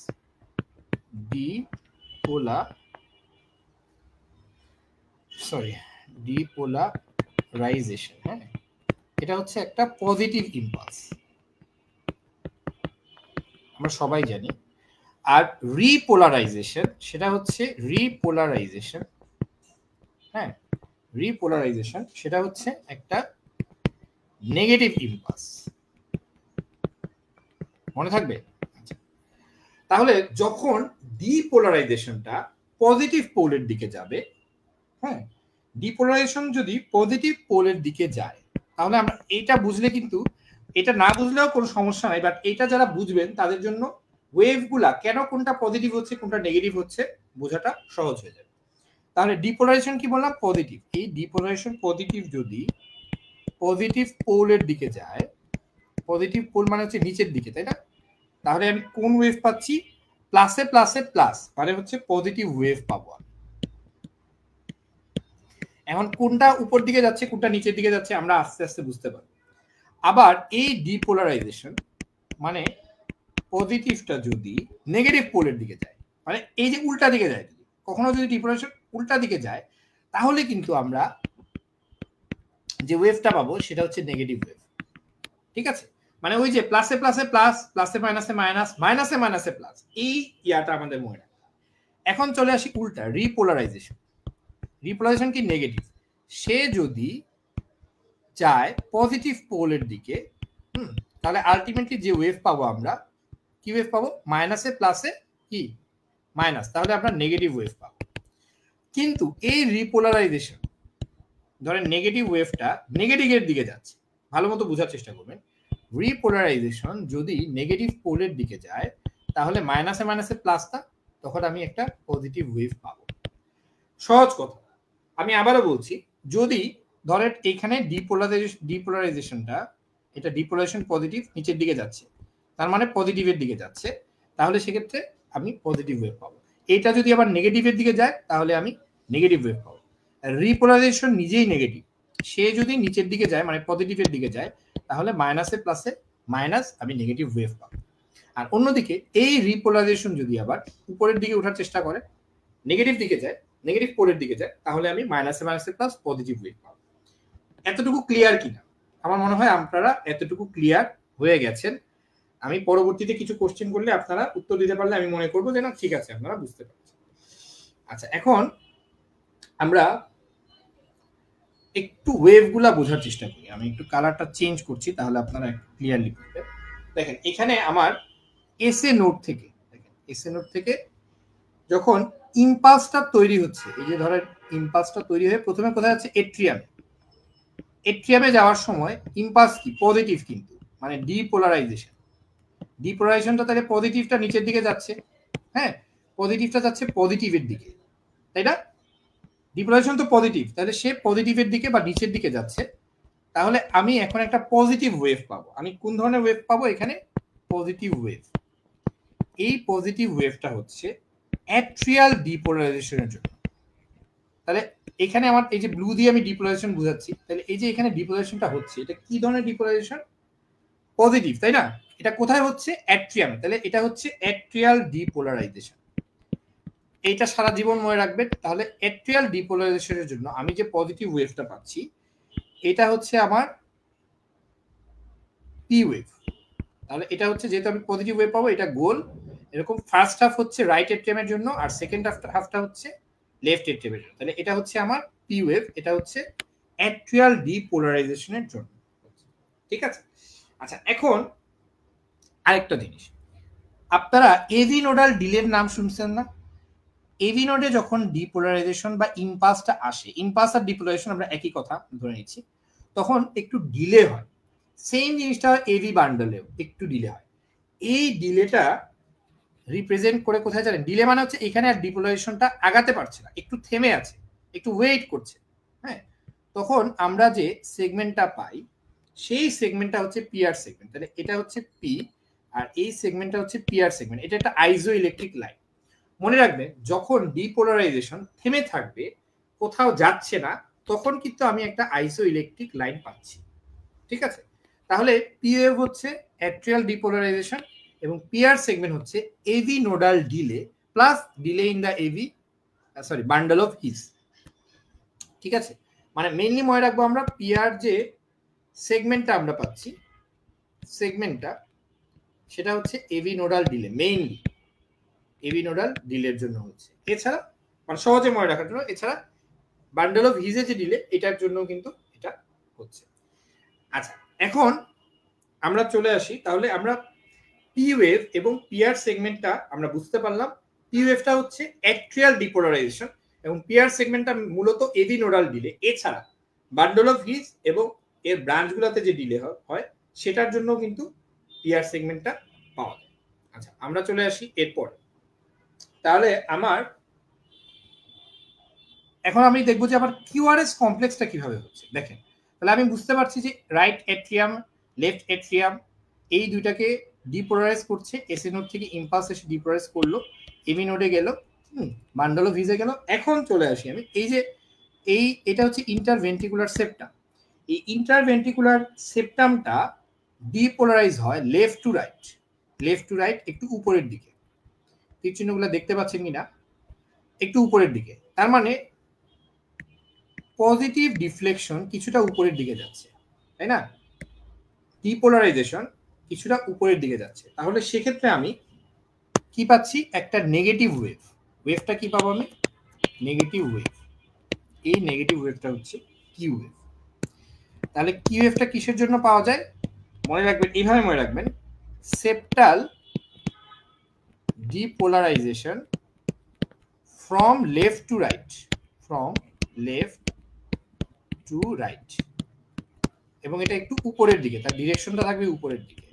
ডিপোলারাইজেশন, হ্যাঁ, এটা হচ্ছে একটা পজিটিভ ইম্পালস, আমরা সবাই জানি। আর রিপোলারাইজেশন, সেটা হচ্ছে রিপোলারাইজেশন, হ্যাঁ, রিপোলারাইজেশন সেটা হচ্ছে একটা নেগেটিভ ইম্পালস। মনে থাকবে? তাহলে যখন ডিপোলারাইজেশনটা পজিটিভ পোলের দিকে যাবে, হ্যাঁ, ডিপোলারাইজেশন যদি পজিটিভ পোলের দিকে যায়, তাহলে আমরা এটা বুঝলে, কিন্তু এটা না বুঝলেও কোনো সমস্যা নাই, বাট এটা যারা বুঝবেন তাদের জন্য ওয়েভগুলা কেন কোনটা পজিটিভ হচ্ছে কোনটা নেগেটিভ হচ্ছে বোঝাটা সহজ হয়ে যাবে। তাহলে ডিপোলারাইজেশন কি বললাম? পজিটিভ। এই ডিপোলারাইজেশন পজিটিভ যদি পজিটিভ পোলের দিকে যায়, পজিটিভ পোল মানে হচ্ছে নিচের দিকে, তাই না? তাহলে আমি কোন ওয়েভ পাচ্ছি? প্লাসে প্লাসে প্লাস, মানে হচ্ছে পজিটিভ ওয়েভ পাবো। এখন কোনটা উপর দিকে যাচ্ছে কোনটা নিচের দিকে যাচ্ছে আমরা আস্তে আস্তে বুঝতে পারবো। আবার এই ডিপোলারাইজেশন মানে পজিটিভটা যদি নেগেটিভ পোলের দিকে যায়, মানে এই যে উল্টা দিকে যায়, কখনো যদি ডিপোলারাইজেশন উল্টা দিকে যায়, তাহলে কিন্তু আমরা যে ওয়েভটা পাবো সেটা হচ্ছে নেগেটিভ ওয়েভ। ঠিক আছে, মানে ওই যে প্লাসে প্লাসে প্লাস, প্লাসে মাইনাসে মাইনাস, মাইনাসে মাইনাসে প্লাস, এই ইয়াটা আমাদের মনে রাখবে। এখন চলে আসি উল্টা রিপোলারাইজেশন। রিপোলারাইজেশন কি নেগেটিভ, সে যদি যায় পজিটিভ পোলের দিকে, তাহলে আলটিমেটলি যে ওয়েভ পাবো আমরা, কি ওয়েভ পাবো, মাইনাসে প্লাসে কি মাইনাস, তাহলে আমরা নেগেটিভ ওয়েভ পাবো। কিন্তু এই রিপোলারাইজেশন, ধরেন নেগেটিভ ওয়েভটা নেগেটিভের দিকে যাচ্ছে, ভালো মতো বোঝার চেষ্টা করবেন। রিপোলারাইজেশন যদি নেগেটিভ পোলের দিকে যায়, তাহলে মাইনাসে মাইনাসে প্লাসটা, তখন আমি একটা পজিটিভ ওয়েভ পাবো। সহজ কথা, আমি আবারও বলছি, যদি ধরেন এখানে ডিপোলারাইজেশনটা, এটা ডিপোলারাইজেশন পজিটিভ নিচের দিকে যাচ্ছে, তার মানে পজিটিভের দিকে যাচ্ছে, তাহলে সেক্ষেত্রে আমি পজিটিভ ওয়েভ পাবো। এটা যদি আবার নেগেটিভের দিকে যায়, তাহলে আমি নেগেটিভ ওয়েভ পাবো। রিপোলারাইজেশন নিজেই নেগেটিভ, সে যদি নিচের দিকে যায় মানে পজিটিভের দিকে যায়, তাহলে মাইনাসে প্লাসে মাইনাস, আমি নেগেটিভ ওয়েভ পাবো। আর অন্যদিকে এই রিপোলারাইজেশন যদি আবার উপরের দিকে ওঠার চেষ্টা করে, নেগেটিভ দিকে যায়, নেগেটিভ পোলের দিকে যায়, তাহলে আমি মাইনাসে মাইনাসে প্লাস পজিটিভ ওয়েভ পাবো। এতটুকু ক্লিয়ার কিনা? আমার মনে হয় আপনারা এতটুকু ক্লিয়ার হয়ে গেছেন। আমি পরবর্তীতে কিছু কোশ্চেন করলে আপনারা উত্তর দিতে পারলে আমি মনে করবো যে না ঠিক আছে, আপনারা বুঝতে পারছেন। আচ্ছা, এখন আমরা একটু ওয়েভ গুলা বোঝার চেষ্টা করি। আমি একটু কালারটা চেঞ্জ করছি, তাহলে আপনারা একটু ক্লিয়ারলি বুঝবেন। দেখেন এখানে আমার এসএ নোড থেকে, দেখেন এসএ নোড থেকে যখন ইম্পালসটা তৈরি হচ্ছে, এই যে ধরেন ইম্পালসটা তৈরি হয়ে প্রথমে কোথায় যাচ্ছে, এট্রিয়ামে। এট্রিয়ামে যাওয়ার সময় ইম্পালস কি পজিটিভ, কিন্তু মানে ডিপোলারাইজেশন, ডিপোলারাইজেশনটা তাহলে পজিটিভটা নিচের দিকে যাচ্ছে, হ্যাঁ পজিটিভটা যাচ্ছে পজিটিভের দিকে, তাই না? ডিপোলারাইজেশন তো পজিটিভ, তাহলে সে পজিটিভের দিকে বা নিচের দিকে যাচ্ছে, তাহলে আমি এখন একটা পজিটিভ ওয়েভ পাবো। আমি কোন ধরনের ওয়েভ পাবো এখানে, পজিটিভ ওয়েভ। এই পজিটিভ ওয়েভটা হচ্ছে অ্যাট্রিয়াল ডিপোলারাইজেশনের জন্য। তাহলে এখানে আমার এই যে ব্লু দিয়ে আমি ডিপোলারাইজেশন বুঝাচ্ছি, তাহলে এই যে এখানে ডিপোলারাইজেশনটা হচ্ছে, এটা কি ধরনের ডিপোলারাইজেশন, পজিটিভ, তাই না? এটা কোথায় হচ্ছে, অ্যাট্রিয়ামে, তাহলে এটা হচ্ছে অ্যাট্রিয়াল ডিপোলারাইজেশন। এইটা সারা জীবন মনে রাখবেন। তাহলে অ্যাট্রিয়াল ডিপোলারাইজেশনের জন্য আমি যে পজিটিভ ওয়েভটা পাচ্ছি, এটা হচ্ছে আমার পি ওয়েভ। তাহলে এটা হচ্ছে, যেহেতু আমি পজিটিভ ওয়েভ পাবো, এটা গোল এরকম। ফার্স্ট হাফ হচ্ছে রাইট এট্রিয়ামের জন্য, আর সেকেন্ড হাফটা হচ্ছে লেফট এট্রিয়ামের জন্য। তাহলে এটা হচ্ছে আমার পি ওয়েভ, এটা হচ্ছে অ্যাট্রিয়াল ডিপোলারাইজেশনের জন্য। ঠিক আছে, আচ্ছা এখন আরেকটা জিনিস, আপনারা এভি নোডাল ডিলের নাম শুনছেন না? এভি নোডে যখন ডিপোলারাইজেশন বা ইম্পালসটা আসে, ইম্পালস আর ডিপোলারাইজেশন আমরা একই কথা ধরে নিচ্ছি, তখন একটু ডিলে হয়। সেম জিনিসটা এভি বান্ডলেও একটু ডিলে হয়। এই ডিলেটা রিপ্রেজেন্ট করে কোথায় জানেন, ডিলে মানে হচ্ছে এখানে আর ডিপোলারাইজেশনটা আগাতে পারছে না, একটু থেমে আছে, একটু ওয়েট করছে, হ্যাঁ। তখন আমরা যে সেগমেন্টটা পাই, সেই সেগমেন্টটা হচ্ছে পিআর সেগমেন্ট। তাহলে এটা হচ্ছে পি, আর এই সেগমেন্টটা হচ্ছে পিআর সেগমেন্ট। এটা একটা আইজো ইলেকট্রিক লাইন। মনে রাখবেন, যখন ডিপোলারাইজেশন থেমে থাকবে, কোথাও যাচ্ছে না, তখন কিন্তু আমি একটা আইসো ইলেকট্রিক লাইন পাচ্ছি। ঠিক আছে, তাহলে পি ওয়েভ হচ্ছে অ্যাট্রিয়াল ডিপোলারাইজেশন, এবং পিআর সেগমেন্ট হচ্ছে AV nodal delay plus delay in the AV bundle of His. ঠিক আছে, মানে মেইনলি মনে রাখবো আমরা পিআর যে সেগমেন্টটা আমরা পাচ্ছি, সেগমেন্টটা সেটা হচ্ছে AV nodal delay, mainly A V nodal ডিলের জন্য হচ্ছে। এছাড়া মানে সহজে মনে রাখার জন্য, এছাড়া বান্ডল অফ হিজে যে ডিলে, এটার জন্য কিন্তু এটা হচ্ছে। আচ্ছা, এখন আমরা চলে আসি, তাহলে আমরা পি ওয়েভ এবং পিআর সেগমেন্টটা আমরা বুঝতে পারলাম। পি ওয়েভটা হচ্ছে অ্যাট্রিয়াল ডিপোলারাইজেশন এবং পিআর সেগমেন্টটা মূলত এভি নোডাল ডিলে। এছাড়া বান্ডল অফ হিজ এবং এর ব্রাঞ্চগুলোতে যে ডিলে হয়, সেটার জন্য কিন্তু পিআর সেগমেন্টটা পাওয়া যায়। আচ্ছা, আমরা চলে আসি এরপর। তাহলে আমার এখন আমি দেখবো যে আবার কিউআরএস কমপ্লেক্সটা কিভাবে হচ্ছে। দেখেন, তাহলে আমি বুঝতে পারছি যে রাইট এট্রিয়াম, লেফট এট্রিয়াম, এই দুইটাকে ডিপোলারাইজ করছে। এসএ নোড থেকে ইম্পালস এসে ডিপোলারাইজ করলো, এভি নোডে গেল, বান্ডল অফ হিজে গেল। এখন চলে আসি আমি, এই যে এটা হচ্ছে ইন্টারভেন্ট্রিকুলার সেপ্টাম। এই ইন্টারভেন্ট্রিকুলার সেপ্টামটা ডিপোলারাইজ হয় left to right. Left to right একটু উপরের দিকে, তীর চিহ্নগুলো দেখতে পাচ্ছেন কিনা, একটু উপরের দিকে, তার মানে পজিটিভ ডিফ্লেকশন কিছুটা উপরের দিকে যাচ্ছে, তাই না? ডিপোলারাইজেশন কিছুটা উপরের দিকে যাচ্ছে, তাহলে সেক্ষেত্রে আমি কি পাচ্ছি? একটা নেগেটিভ ওয়েভ। ওয়েভটা কি পাবো আমি? Negative wave. এই নেগেটিভ ওয়েভটা হচ্ছে কিউ ওয়েভ। তাহলে কিউ ওয়েভটা কিসের জন্য পাওয়া যায়? মনে রাখবেন, এইভাবে মনে রাখবেন, septal depolarisation from left to right, from left to right, এবং এটা একটু উপরের দিকে, তার ডিরেকশনটা থাকবে উপরের দিকে।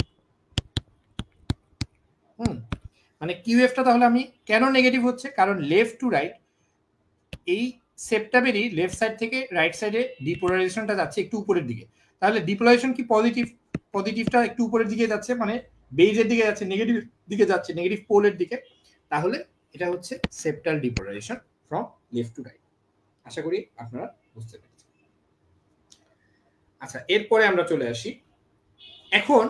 মানে কিউ ওয়েভটা তাহলে আমি কেন নেগেটিভ হচ্ছে? কারণ লেফট টু রাইট, এই সেপ্টামেরই লেফট সাইড থেকে রাইট সাইডে ডিপোলারাইজেশনটা যাচ্ছে একটু উপরের দিকে। তাহলে ডিপোলারাইজেশন কি পজিটিভ? পজিটিভটা একটু উপরের দিকে যাচ্ছে, মানে বেজের দিকে যাচ্ছে, নেগেটিভ দিকে যাচ্ছে, নেগেটিভ পোলের দিকে। তাহলে এটা হচ্ছে septal depolarisation from left to right. আশা করি আপনারা বুঝতে পেরেছেন। আচ্ছা, এরপরে আমরা চলে আসি, এখন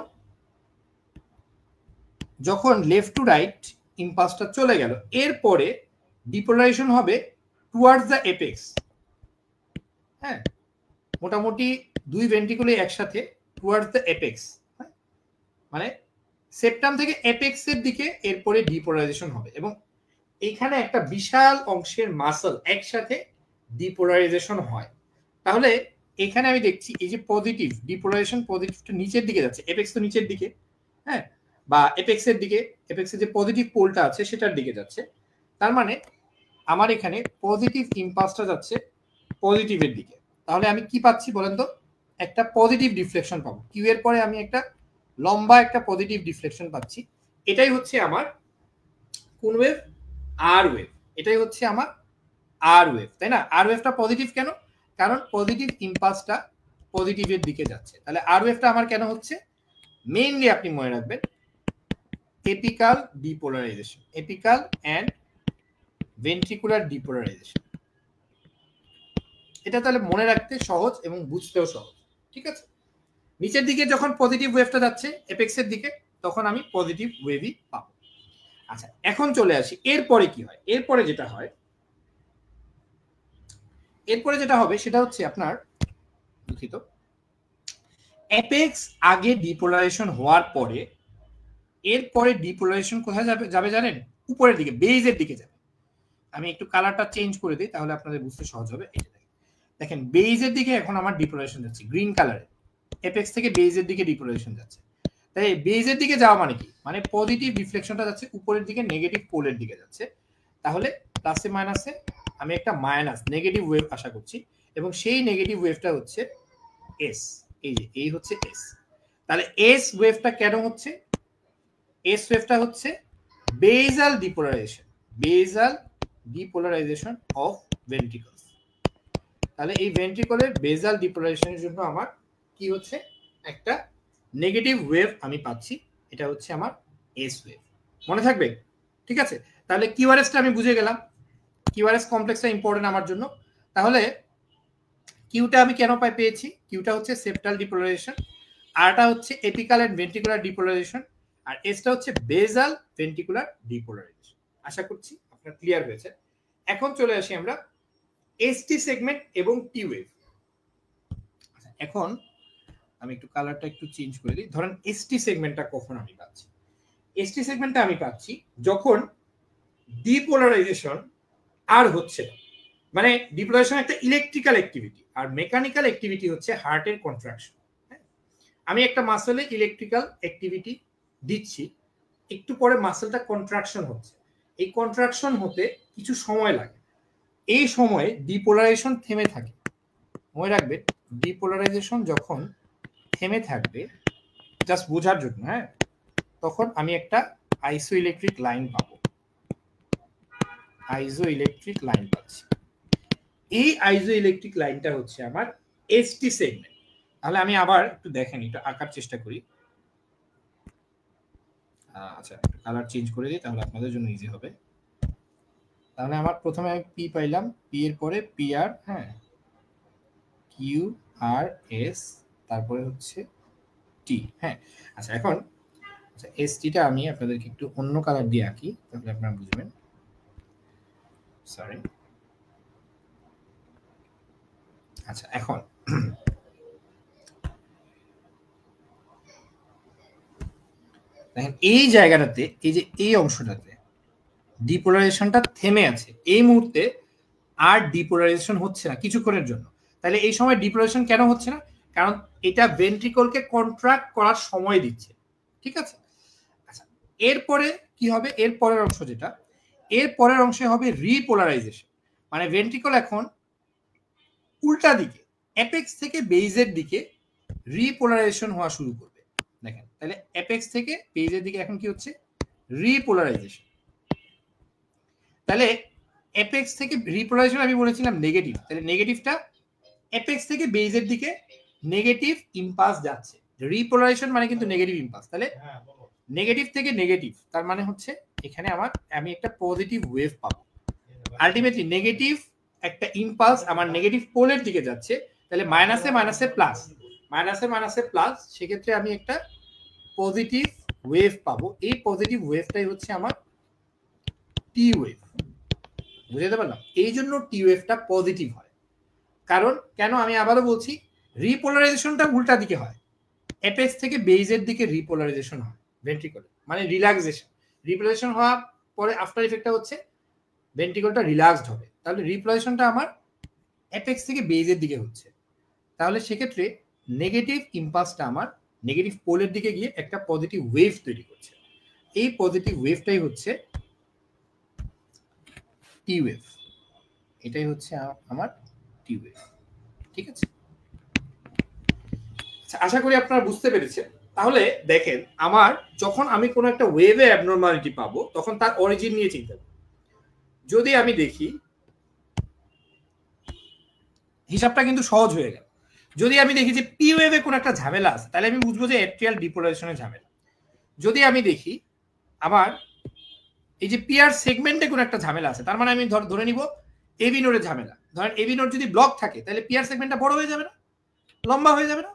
যখন লেফট টু রাইট ইম্পালসটা চলে গেল, এরপরে ডিপোলারাইজেশন হবে টুয়ার্ডস দ্য এপেক্স। হ্যাঁ, মোটামুটি দুই ভেন্ট্রিকুলে একসাথে টুয়ার্ডস দ্য এপেক্স, মানে সেপ্টাম থেকে এপেক্সের দিকে এরপরে ডিপোলারাইজেশন হবে, এবং এইখানে একটা বিশাল অংশের মাসল একসাথে ডিপোলারাইজেশন হয়। তাহলে এখানে আমি দেখছি এই যে পজিটিভ ডিপোলারাইজেশন, পজিটিভটা নিচের দিকে যাচ্ছে, এপেক্স তো নিচের দিকে, হ্যাঁ, বা এপেক্সের দিকে, এপেক্সের যে পজিটিভ পোলটা আছে সেটার দিকে যাচ্ছে। তার মানে আমার এখানে পজিটিভ ইম্পালসটা যাচ্ছে পজিটিভের দিকে। তাহলে আমি কি পাচ্ছি বলেন তো? একটা পজিটিভ ডিফ্লেকশন পাবো। কিউ এর পরে আমি একটা লম্বা একটা পজিটিভ ডিফ্লেকশন পাচ্ছি। এটাই হচ্ছে আমার কোন ওয়েভ? আর ওয়েভ। এটাই হচ্ছে আমার আর ওয়েভ, তাই না? আর ওয়েভটা পজিটিভ কেন? কারণ পজিটিভ ইম্পালসটা পজিটিভের দিকে যাচ্ছে। তাহলে আর ওয়েভটা আমার কেন হচ্ছে? মেইনলি আপনি মনে রাখবেন apical depolarisation, apical and ventricular depolarisation. এটা তাহলে মনে রাখতে সহজ এবং বুঝতেও সহজ, ঠিক আছে? নিচের দিকে যখন পজিটিভ ওয়েভটা যাচ্ছে এপেক্সের দিকে, তখন আমি পজিটিভ ওয়েভই পাবো। আচ্ছা, এখন চলে আসি এরপরে কি হয়। এরপরে যেটা হবে সেটা হচ্ছে আপনার, দুঃখিত, এপেক্স আগে ডিপোলারাইজেশন হওয়ার পরে এরপরে ডিপোলারাইজেশন কোথায় যাবে জানেন? উপরের দিকে, বেজের দিকে যাবে। আমি একটু কালারটা চেঞ্জ করে দিই, তাহলে আপনাদের বুঝতে সহজ হবে। এই দেখেন, বেজের দিকে এখন আমার ডিপোলারাইজেশন যাচ্ছে গ্রিন কালারে, এপেক্স থেকে বেজের দিকে ডিপোলারাইজেশন যাচ্ছে। তাই বেজের দিকে যাওয়া মানে কি? মানে পজিটিভ রিফ্লেকশনটা যাচ্ছে উপরের দিকে, নেগেটিভ পোলের দিকে যাচ্ছে। তাহলে প্লাসে মাইনাসে আমি একটা মাইনাস নেগেটিভ ওয়েভ আশা করছি, এবং সেই নেগেটিভ ওয়েভটা হচ্ছে এস। এই হচ্ছে এস। তাহলে এস ওয়েভটা কেন হচ্ছে? এস ওয়েভটা হচ্ছে বেজাল ডিপোলারাইজেশন অফ ভেন্ট্রিকলস। তাহলে এই ভেন্ট্রিকলের বেজাল ডিপোলারাইজেশনের জন্য আমার কি হচ্ছে? একটা নেগেটিভ ওয়েভ আমি পাচ্ছি। এটা হচ্ছে আমার এস ওয়েভ। মনে থাকবে? ঠিক আছে, তাহলে কিউআরএসটা আমি বুঝে গেলাম। কিউআরএস কমপ্লেক্সটা ইম্পর্টেন্ট আমার জন্য। তাহলে কিউটা আমি কেন পেয়েছি? কিউটা হচ্ছে সেপ্টাল ডিপোলারাইজেশন, আরটা হচ্ছে এপিকাল এন্ড ভেন্ট্রিকুলার ডিপোলারাইজেশন, আর এসটা হচ্ছে বেজাল ভেন্ট্রিকুলার ডিপোলারাইজেশন। আশা করছি আপনার ক্লিয়ার হয়েছে। এখন চলে আসি আমরা এসটি সেগমেন্ট এবং টি ওয়েভ। এখন আমি একটু কালারটা একটু চেঞ্জ করে দিই। ধরেন এসটি সেগমেন্টটা কখন আমি পাচ্ছি? এসটি সেগমেন্টটা আমি পাচ্ছি যখন ডিপোলারাইজেশন আর হচ্ছে না। মানে ডিপোলারাইজেশন একটা ইলেকট্রিক্যাল অ্যাক্টিভিটি, আর মেকানিক্যাল অ্যাক্টিভিটি হচ্ছে হার্টের কন্ট্রাকশন। আমি একটা মাসলে ইলেকট্রিক্যাল অ্যাক্টিভিটি দিচ্ছি, একটু পরে মাসলটা কন্ট্রাকশন হচ্ছে। এই কন্ট্রাকশন হতে কিছু সময় লাগে, এই সময়ে ডিপোলারাইজেশন থেমে থাকে। মনে রাখবেন, ডিপোলারাইজেশন যখন থেমে থাকবে, জাস্ট বোঝার জন্য, হ্যাঁ, তখন আমি একটা আইসোইলেকট্রিক লাইন পাবো। আইসোইলেকট্রিক লাইন পাচ্ছি। এই আইসোইলেকট্রিক লাইনটা হচ্ছে আমার এসটি সেগমেন্ট। তাহলে আমি আবার একটু দেখেন, একটু আঁকার চেষ্টা করি। আচ্ছা, একটু কালার চেঞ্জ করে দিই, তাহলে আপনাদের জন্য ইজি হবে। তাহলে আমার প্রথমে আমি পি পাইলাম, পি এর পরে পি আর, হ্যাঁ, কিউ আর এস, তারপরে হচ্ছে টি। হ্যাঁ, আচ্ছা, এখন আচ্ছা, এসটিটা আমি আপনাদেরকে একটু অন্য কালার দিয়ে আঁকি, তাহলে আপনারা বুঝবেন। সরি। আচ্ছা, এখন দেখেন এই জায়গাটাতে, এই যে এই অংশটাতে ডিপোলারাইজেশনটা থেমে আছে এই মুহূর্তে, আর ডিপোলারাইজেশন হচ্ছে না কিছুক্ষণের জন্য। তাহলে এই সময় ডিপোলারাইজেশন কেন হচ্ছে না? কারণ এটা ভেন্ট্রিকলকে কন্ট্রাক্ট করার সময় দিচ্ছে, ঠিক আছে? আচ্ছা, এরপরে কি হবে? এর পরের অংশ যেটা, এর পরের অংশে হবে রিপোলারাইজেশন। মানে ভেন্ট্রিকল এখন উল্টা দিকে, অ্যাপেক্স থেকে বেজের দিকে রিপোলারাইজেশন হওয়া শুরু করবে। দেখেন, তাহলে অ্যাপেক্স থেকে বেজের দিকে এখন কি হচ্ছে? রিপোলারাইজেশন। তাহলে অ্যাপেক্স থেকে রিপোলারাইজেশন আমি বলেছিলাম নেগেটিভ, তাহলে নেগেটিভটা অ্যাপেক্স থেকে বেজের দিকে নেগেটিভ ইম্পালস যাচ্ছে। রিপোলারাইজেশন মানে কিন্তু নেগেটিভ ইম্পালস। তাহলে নেগেটিভ থেকে নেগেটিভ, তার মানে হচ্ছে এখানে আমি একটা পজিটিভ ওয়েভ পাবো। আলটিমেটলি নেগেটিভ একটা ইম্পালস আমার নেগেটিভ পোলের দিকে যাচ্ছে, তাহলে মাইনাসে মাইনাসে প্লাস, মাইনাসে মাইনাসে প্লাস, সেক্ষেত্রে আমি একটা পজিটিভ ওয়েভ পাবো। এই পজিটিভ ওয়েভটাই হচ্ছে আমার টি ওয়েভ। বুঝতে পারলাম? এই জন্য টি ওয়েভটা পজিটিভ হয়। কারণ কেন আমি আবারও বলছি, রিপোলারাইজেশনটা উল্টা দিকে হয়, অ্যাপেক্স থেকে বেজের দিকে রিপোলারাইজেশন হয় ভেন্ট্রিকলে, মানে রিল্যাক্সেশন। রিপোলারাইজেশন হওয়ার পরে আফটার ইফেক্টটা হচ্ছে ভেন্ট্রিকলটা রিল্যাক্সড হবে। তাহলে রিপোলারাইজেশনটা আমার অ্যাপেক্স থেকে বেজের দিকে হচ্ছে, তাহলে সেক্ষেত্রে নেগেটিভ ইম্পালসটা আমার নেগেটিভ পোলের দিকে গিয়ে একটা পজিটিভ ওয়েভ তৈরি করছে। এই পজিটিভ ওয়েভটাই হচ্ছে টি ওয়েভ। এটাই হচ্ছে আমার টি ওয়েভ, ঠিক আছে? আশা করি আপনারা বুঝতে পেরেছেন। তাহলে দেখেন, আমার যখন আমি কোনো একটা ওয়েভে অ্যাবনরমালিটি পাবো, তখন তার অরিজিন নিয়ে চিন্তা করব। যদি আমি দেখি, হিসাবটা কিন্তু সহজ হয়ে গেল। যদি আমি দেখি যে পি ওয়েভে কোনো একটা ঝামেলা আছে, তাহলে আমি বুঝবো যে অ্যাট্রিয়াল ডিপোলারাইজেশনের ঝামেলা। যদি আমি দেখি আমার এই যে পিআর সেগমেন্টে কোনো একটা ঝামেলা আছে, তার মানে আমি ধরে নিব এবি নোডের ঝামেলা। ধরেন এবি নোড যদি ব্লক থাকে, তাহলে পিআর সেগমেন্টটা বড় হয়ে যাবে না, লম্বা হয়ে যাবে না?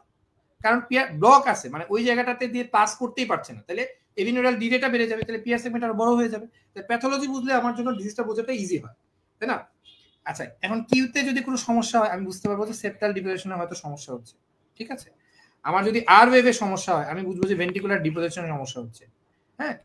কারণ পিআর ব্লক আছে, মানে ওই জায়গাটাতে দিয়ে পাস করতেই পারছে না, তাহলে এবি নোডাল ডিলেটা বেড়ে যাবে, তাহলে পিআর সেগমেন্ট আরো বড় হয়ে যাবে। তাই প্যাথোলজি বুঝলে আমার জন্য ডিজিজটা বোঝাটা ইজি হয়, তাই না? আচ্ছা, এখন কিউতে যদি কোনো সমস্যা হয়, আমি বুঝতে পারবো যে সেপ্টাল ডিপোজিশনে হয়তো সমস্যা হচ্ছে, ঠিক আছে? আমার যদি আর ওয়েভে সমস্যা হয়, আমি বুঝবো যে ভেন্ট্রিকুলার ডিপোজিশনের সমস্যা হচ্ছে। হ্যাঁ,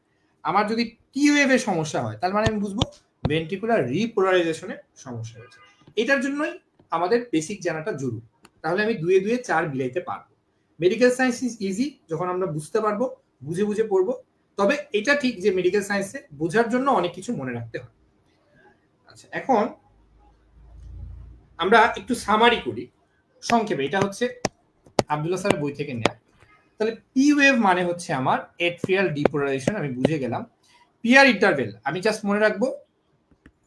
আমার যদি টি ওয়েভে সমস্যা হয়, তার মানে আমি বুঝবো ভেন্ট্রিকুলার রিপোলারাইজেশনের সমস্যা হচ্ছে। এটার জন্যই আমাদের বেসিক জানাটা জরুরি, তাহলে আমি দুয়ে দুয়ে চার মিলাইতে পারবো। মেডিকেল সায়েন্স ইজ ইজি যখন আমরা বুঝতে পারবো, বুঝে বুঝে পড়বো। তবে এটা ঠিক যে মেডিকেল সায়েন্সে বোঝার জন্য অনেক কিছু মনে রাখতে হয়। আচ্ছা, এখন আমরা একটু সামারি করি সংক্ষেপে। এটা হচ্ছে আব্দুল্লাহ স্যারের বই থেকে নেওয়া। তাহলে পি ওয়েভ মানে হচ্ছে আমার এট্রিয়াল ডিপোলারাইজেশন, আমি বুঝে গেলাম। পিআর ইন্টারভেল আমি জাস্ট মনে রাখবো,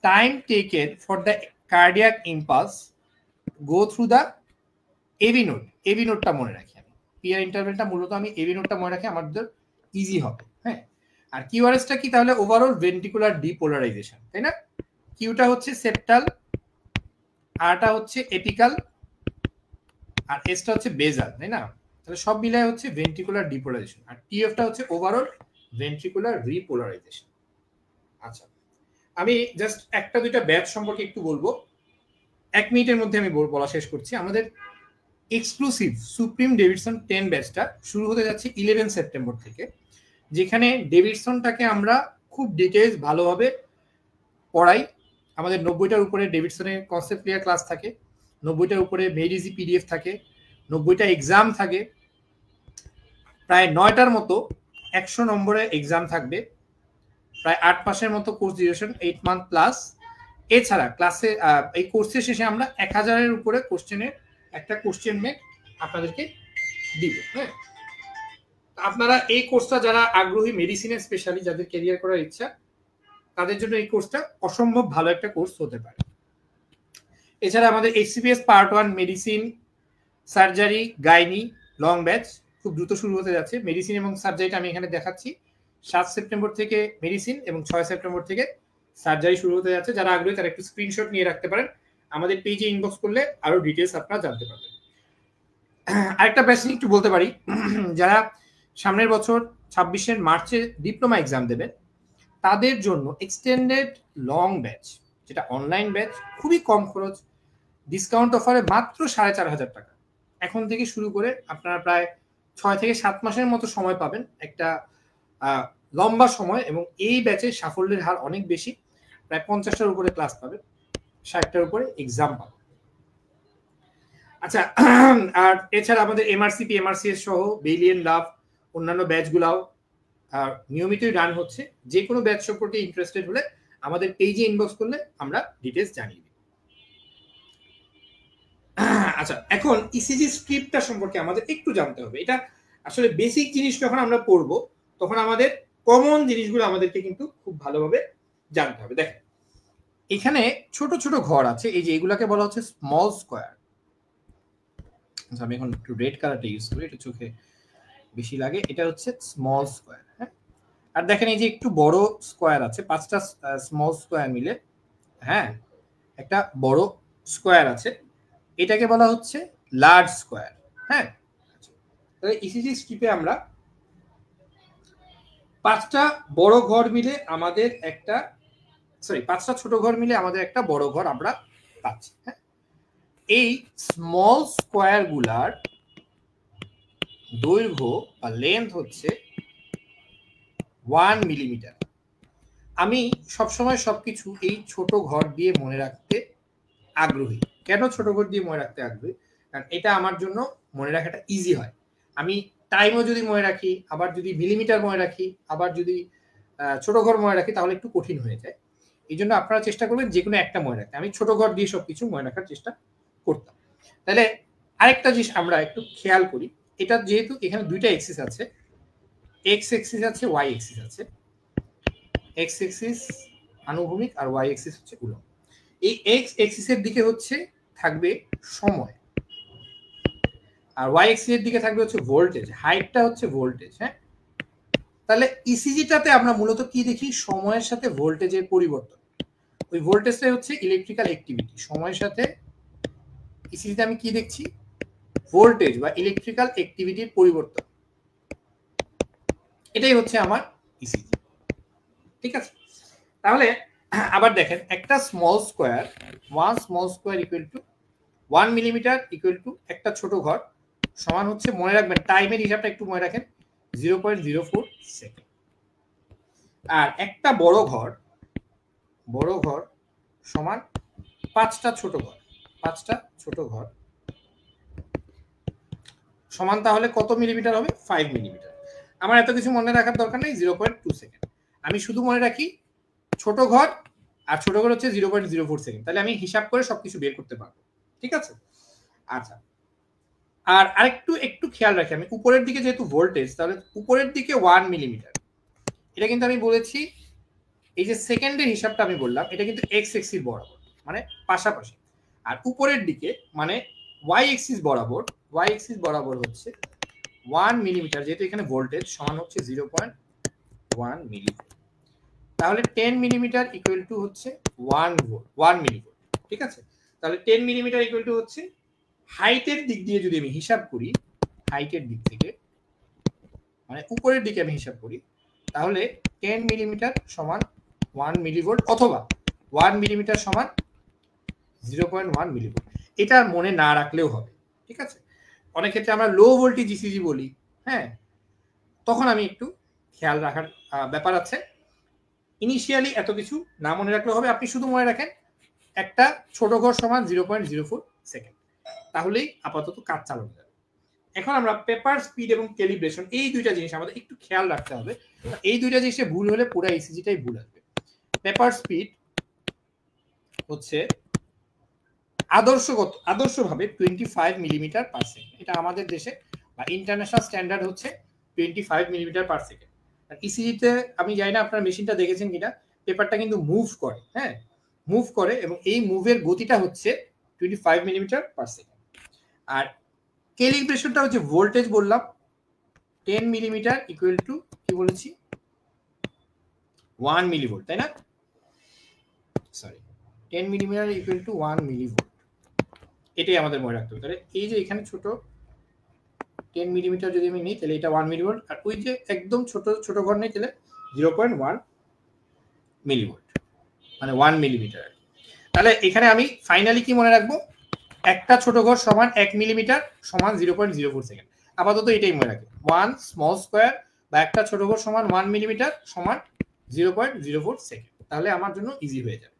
time taken for the cardiac impulse go through the A B node. A B নোডটা মনে রাখি আমি, পিআর ইন্টারভেলটা মূলত আমি এবি নোডটা মনে রাখি, আমাদের ইজি হবে। হ্যাঁ, আর কিউআরএসটা কি? তাহলে ওভারঅল ভেন্ট্রিকুলার ডিপোলারাইজেশন, তাই না? কিউটা হচ্ছে সেপ্টাল, আরটা হচ্ছে এপিকাল, আর এসটা হচ্ছে বেজাল, তাই না? তাহলে সব মিলায় হচ্ছে ভেন্ট্রিকুলার ডিপোলারাইজেশন, আর টিএফটা হচ্ছে ওভারঅল ভেন্ট্রিকুলার রিপোলারাইজেশন। আচ্ছা, আমি জাস্ট একটা দুইটা ব্যাচ সম্পর্কে একটু বলবো, 1 মিনিটের মধ্যে আমি বলা শেষ করছি। আমাদের এক্সক্লুসিভ সুপ্রিম ডেভিডসন 10 ব্যাচটা শুরু হতে যাচ্ছে 11 সেপ্টেম্বর থেকে, যেখানে ডেভিডসনটাকে আমরা খুব ডিটেইলস ভালোভাবে পড়াই। আমাদের 90টার উপরে ডেভিডসনের কনসেপ্ট ক্লিয়ার ক্লাস থাকে, 90টার উপরে মেডিজি পিডিএফ থাকে, 90টা এক্সাম থাকে, প্রায় 9টার মতো 100 নম্বরের এক্সাম থাকবে, প্রায় 8 মাসের মতো কোর্স ডিউরেশন, 8 মান্থ প্লাস। এছাড়া ক্লাসে এই কোর্সের শেষে আমরা 1000-এর উপরে কোশ্চেনের একটা কোশ্চেন ব্যাংক আপনাদেরকে দিব। হ্যাঁ, আপনারা এই কোর্সটা যারা আগ্রহী, মেডিসিনে স্পেশালি যাদের ক্যারিয়ার করার ইচ্ছা, তাদের জন্য এই কোর্সটা অসম্ভব ভালো একটা কোর্স হতে পারে। এছাড়া আমাদের H C P S part 1 medicine, surgery, gynae long batch খুব দ্রুত শুরু হতে যাচ্ছে। মেডিসিন এবং সার্জারিটা আমি এখানে দেখাচ্ছি। 7 সেপ্টেম্বর থেকে মেডিসিন এবং 6 সেপ্টেম্বর থেকে সার্জারি শুরু হতে যাচ্ছে। যারা আগ্রহী তারা একটু স্ক্রিনশট নিয়ে রাখতে পারেন, আমাদের পেজে ইনবক্স করলে আরো ডিটেলস আপনারা জানতে পারবেন। আরেকটা ব্যাচ একটু বলতে পারি, যারা সামনের বছর 26 মার্চে ডিপ্লোমা এক্সাম দেবেন, তাদের জন্য এক্সটেন্ডেড লং ব্যাচ, যেটা অনলাইন ব্যাচ, খুবই কম খরচ, ডিসকাউন্ট অফারে মাত্র 4,500 টাকা এখন থেকে শুরু করে আপনারা প্রায় 6 থেকে 7 মাসের মতো সময় পাবেন, একটা লম্বা সময়। এবং এই ব্যাচের সাফল্যের হার অনেক বেশি, প্রায় 50টার উপরে ক্লাস পাবেন, 60টার উপরে এক্সাম পাবেন। আচ্ছা, আর এছাড়া আমাদের এমআরসিপি, এমআরসিএস সহ বেলিয়ান, লাভ, অন্যান্য ব্যাচগুলাও নিয়মিতই রান হচ্ছে। যে কোনো ব্যাচ সম্পর্কে ইন্টারেস্টেড হলে আমাদের পেজে ইনবক্স করলে আমরা ডিটেলস জানিয়ে দিই। আচ্ছা, এখন ইসিজি স্ক্রিপ্টটা সম্পর্কে আমাদের একটু জানতে হবে। এটা আসলে বেসিক জিনিস যখন আমরা পড়বো তখন আমাদের কমন জিনিসগুলো আমাদেরকে কিন্তু খুব ভালোভাবে জানতে হবে। দেখেন, এখানে ছোট ছোট ঘর আছে, এই যে এগুলাকে বলা হচ্ছে স্মল স্কোয়ার। আমি এখন একটু রেড কালারটা ইউজ করি, এটা চোখে বেশি লাগে। এটা হচ্ছে স্মল স্কোয়ার। হ্যাঁ, আর দেখেন এই যে একটু বড় স্কোয়ার আছে, 5টা স্মল স্কোয়ার মিলে হ্যাঁ একটা বড় স্কোয়ার আছে, এটাকে বলা হচ্ছে লার্জ স্কোয়ার। হ্যাঁ, তাহলে ইসিজি স্ট্রিপে আমরা 5টা বড় ঘর মিলে আমাদের একটা, 5টা ছোট ঘর মিলে আমাদের একটা বড় ঘর আমরা পাচ্ছি। হ্যাঁ, এই স্মল স্কোয়ার গুলার দৈর্ঘ্য বা লেন্থ হচ্ছে 1 মিলিমিটার। আমি সবসময় সবকিছু এই ছোট ঘর দিয়ে মনে রাখতে আগ্রহী। কেন ছোট ঘর দিয়ে মনে রাখতে আগ্রহী? কারণ এটা আমার জন্য মনে রাখাটা ইজি হয়। আমি টাইমও যদি মনে রাখি, আবার যদি মিলিমিটার মনে রাখি, আবার যদি ছোট ঘর মনে রাখি, তাহলে একটু কঠিন হয়ে যায়। এই জন্য আপনারা চেষ্টা করবেন যে কোনো একটা মনে রাখতে। আমি ছোট ঘর দিয়ে সবকিছু মনে রাখার চেষ্টা করতাম। তাহলে আরেকটা জিনিস আমরা একটু খেয়াল করি, এটা যেহেতু এখানে দুইটা এক্সিস আছে, এক্স এক্সিস আছে, ওয়াই এক্সিস আছে। এক্স এক্সিস আনুভূমিক আর ওয়াই এক্সিস হচ্ছে উল্লম্ব। এই এক্স এক্সিসের দিকে হচ্ছে থাকবে সময়, আর ওয়াই এক্সিসের দিকে থাকবে হচ্ছে ভোল্টেজ। হাইটটা হচ্ছে ভোল্টেজ। হ্যাঁ, তাহলে ইসিজিটাতে আমরা মূলত কি দেখি? সময়ের সাথে ভোল্টেজের পরিবর্তন। ওই ভোল্টেজটাই হচ্ছে ইলেকট্রিক্যাল অ্যাক্টিভিটি। সময়ের সাথে ইসিজিতে আমি কি দেখছি? ভোল্টেজ বা ইলেকট্রিক্যাল অ্যাক্টিভিটির পরিবর্তন। এটাই হচ্ছে আমার ইসিজি। ঠিক আছে, তাহলে আবার দেখেন, একটা small square, 1 small square equal to 1 millimetre equal to একটা ছোট ঘর সমান হচ্ছে, মনে রাখবেন টাইমের হিসাবটা একটু মনে রাখেন, 0.04 সেকেন্ড। আর একটা বড় ঘর সমান 5টা ছোট ঘর, 5টা ছোট ঘর সমান তাহলে কত মিলিমিটার হবে? 5 মিলিমিটার। আমার এত কিছু মনে রাখার দরকার নেই, 0.2 সেকেন্ড। আমি শুধু মনে রাখি ছোট ঘর, আর ছোট ঘর হচ্ছে 0.04 সেকেন্ড। তাহলে আমি হিসাব করে সবকিছু বের করতে পারবো। ঠিক আছে, আচ্ছা। আর একটু খেয়াল রাখি, আমি উপরের দিকে যেহেতু ভোল্টেজ, তাহলে উপরের দিকে 1 মিলিমিটার, এটা কিন্তু আমি বলেছি, এই যে সেকেন্ডের হিসাবটা আমি বললাম, এটা কিন্তু এক্স এক্সিস বরাবর, মানে পাশাপাশি। আর উপরের দিকে মানে ওয়াই এক্সিস বরাবর হচ্ছে 1 মিলিমিটার, যেহেতু এখানে ভোল্টেজ সমান হচ্ছে 0.1 মিলিভোল্ট। তাহলে 10 মিলিমিটার ইকুয়াল টু হচ্ছে 1 মিলিভোল্ট। ঠিক আছে, তাহলে 10 মিলিমিটার ইকুয়াল টু হচ্ছে, হাইটের দিক দিয়ে যদি আমি হিসাব করি, হাইটের দিক থেকে মানে উপরের দিকে আমি হিসাব করি, তাহলে 10 মিলিমিটার সমান 1 মিলিভোল্ট, অথবা 1 মিলিমিটার সমান 0.1 মিলিভোল্ট। এটা মনে না রাখলেও হবে। ঠিক আছে, অনেক ক্ষেত্রে আমরা লো ভোল্টেজ ইসিজি বলি, হ্যাঁ, তখন আমি একটু খেয়াল রাখার ব্যাপার আছে। ইনিশিয়ালি এত কিছু না মনে রাখলেও হবে, আপনি শুধু মনে রাখেন একটা ছোট ঘর সমান 0.04 সেকেন্ড, তাহলেই আপাতত কাজ চালানো যাবে। এখন আমরা পেপার স্পিড এবং ক্যালিব্রেশন, এই দুইটা জিনিস আমাদের একটু খেয়াল রাখতে হবে। এই দুইটা জিনিসে ভুল হলে পুরো ইসিজিটাই ভুল আসবে। পেপার স্পিড হচ্ছে আদর্শভাবে 25 মিলিমিটার পার সেকেন্ড। এটা আমাদের দেশে বা ইন্টারন্যাশনাল স্ট্যান্ডার্ড হচ্ছে 25 মিলিমিটার পার সেকেন্ড। আর ইসিজিতে আমি জানি না আপনার মেশিনটা দেখেছেন কিনা, পেপারটা কিন্তু মুভ করে। হ্যাঁ, মুভ করে, এবং এই মুভের গতিটা হচ্ছে 25 মিলিমিটার পার সেকেন্ড। আর ক্যালিব্রেশনটা হচ্ছে ভোল্টেজ বললাম, 10 মিলিমিটার ইকুয়াল টু কি বলেছি? 1 মিলিভোল্ট, তাই না? Sorry, 10 millimetre equal to 1 millivolt. এটাই আমাদের মনে রাখতে হবে। তাহলে এই যে এখানে ছোট 10 মিলিমিটার যদি আমি নিই তাহলে এটা 1 মিলিভোল্ট, আর ওই যে একদম ছোট ছোট ঘর নেই তাহলে 0.1 মিলিভোল্ট, মানে 1 মিলিমিটার। তাহলে এখানে আমি ফাইনালি কি মনে রাখবো, একটা ছোট ঘর সমান 1 মিলিমিটার সমান 0.04 সেকেন্ড। আপাতত এটাই মনে রাখবে, 1 স্মল স্কোয়ার বা একটা ছোট ঘর সমান 1 মিলিমিটার সমান 0.04 সেকেন্ড। তাহলে আমার জন্য ইজি হয়ে যাবে।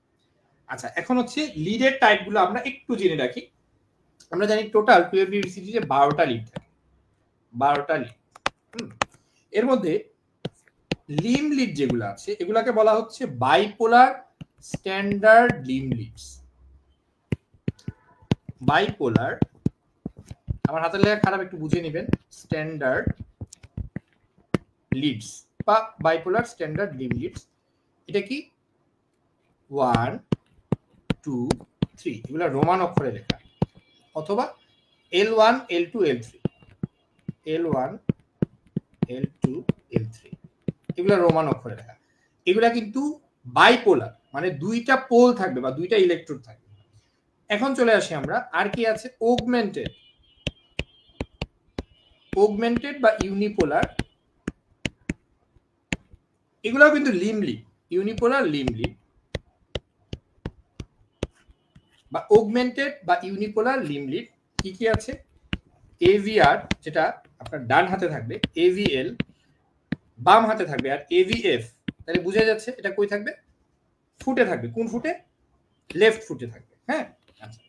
আচ্ছা, এখন হচ্ছে লিডের টাইপগুলো আমরা একটু জেনে রাখি। আমরা জানি টোটাল 12 ডিভিসিটি যে 12টা লিড থাকে, 12টা লিড। এর মধ্যে লিম লিড যেগুলো আছে এগুলাকে বলা হচ্ছে bipolar standard limb leads. Bipolar, আমার হাতের লেখা খারাপ, একটু বুঝে নেবেন, স্ট্যান্ডার্ড লিডস বা বাইপোলার স্ট্যান্ডার্ড লিম লিডস। এটা কি 1 2 3 এগুলা রোমান অক্ষরে লেখা, অথবা L1 L2 L3, L1 L2 L3 এগুলা রোমান অক্ষরে লেখা। এগুলা কিন্তু বাইপোলার, মানে দুইটা পোল থাকবে বা দুইটা ইলেকট্রোড থাকবে। এখন চলে আসি আমরা, আর কি আছে, অগমেন্টেড, অগমেন্টেড বা ইউনিপোলার, এগুলাও কিন্তু limb lead, unipolar limb lead বা অগমেন্টেড বা ইউনিপোলার লিম লিড। কি কি আছে, এভিআর যেটা আপনার ডান হাতে থাকবে, এভিএল বাম হাতে থাকবে, আর এভিএফ, তাহলে বুঝা যাচ্ছে এটা কই থাকবে, ফুটে থাকবে। কোন ফুটে, লেফট ফুটে থাকবে। হ্যাঁ, আচ্ছা,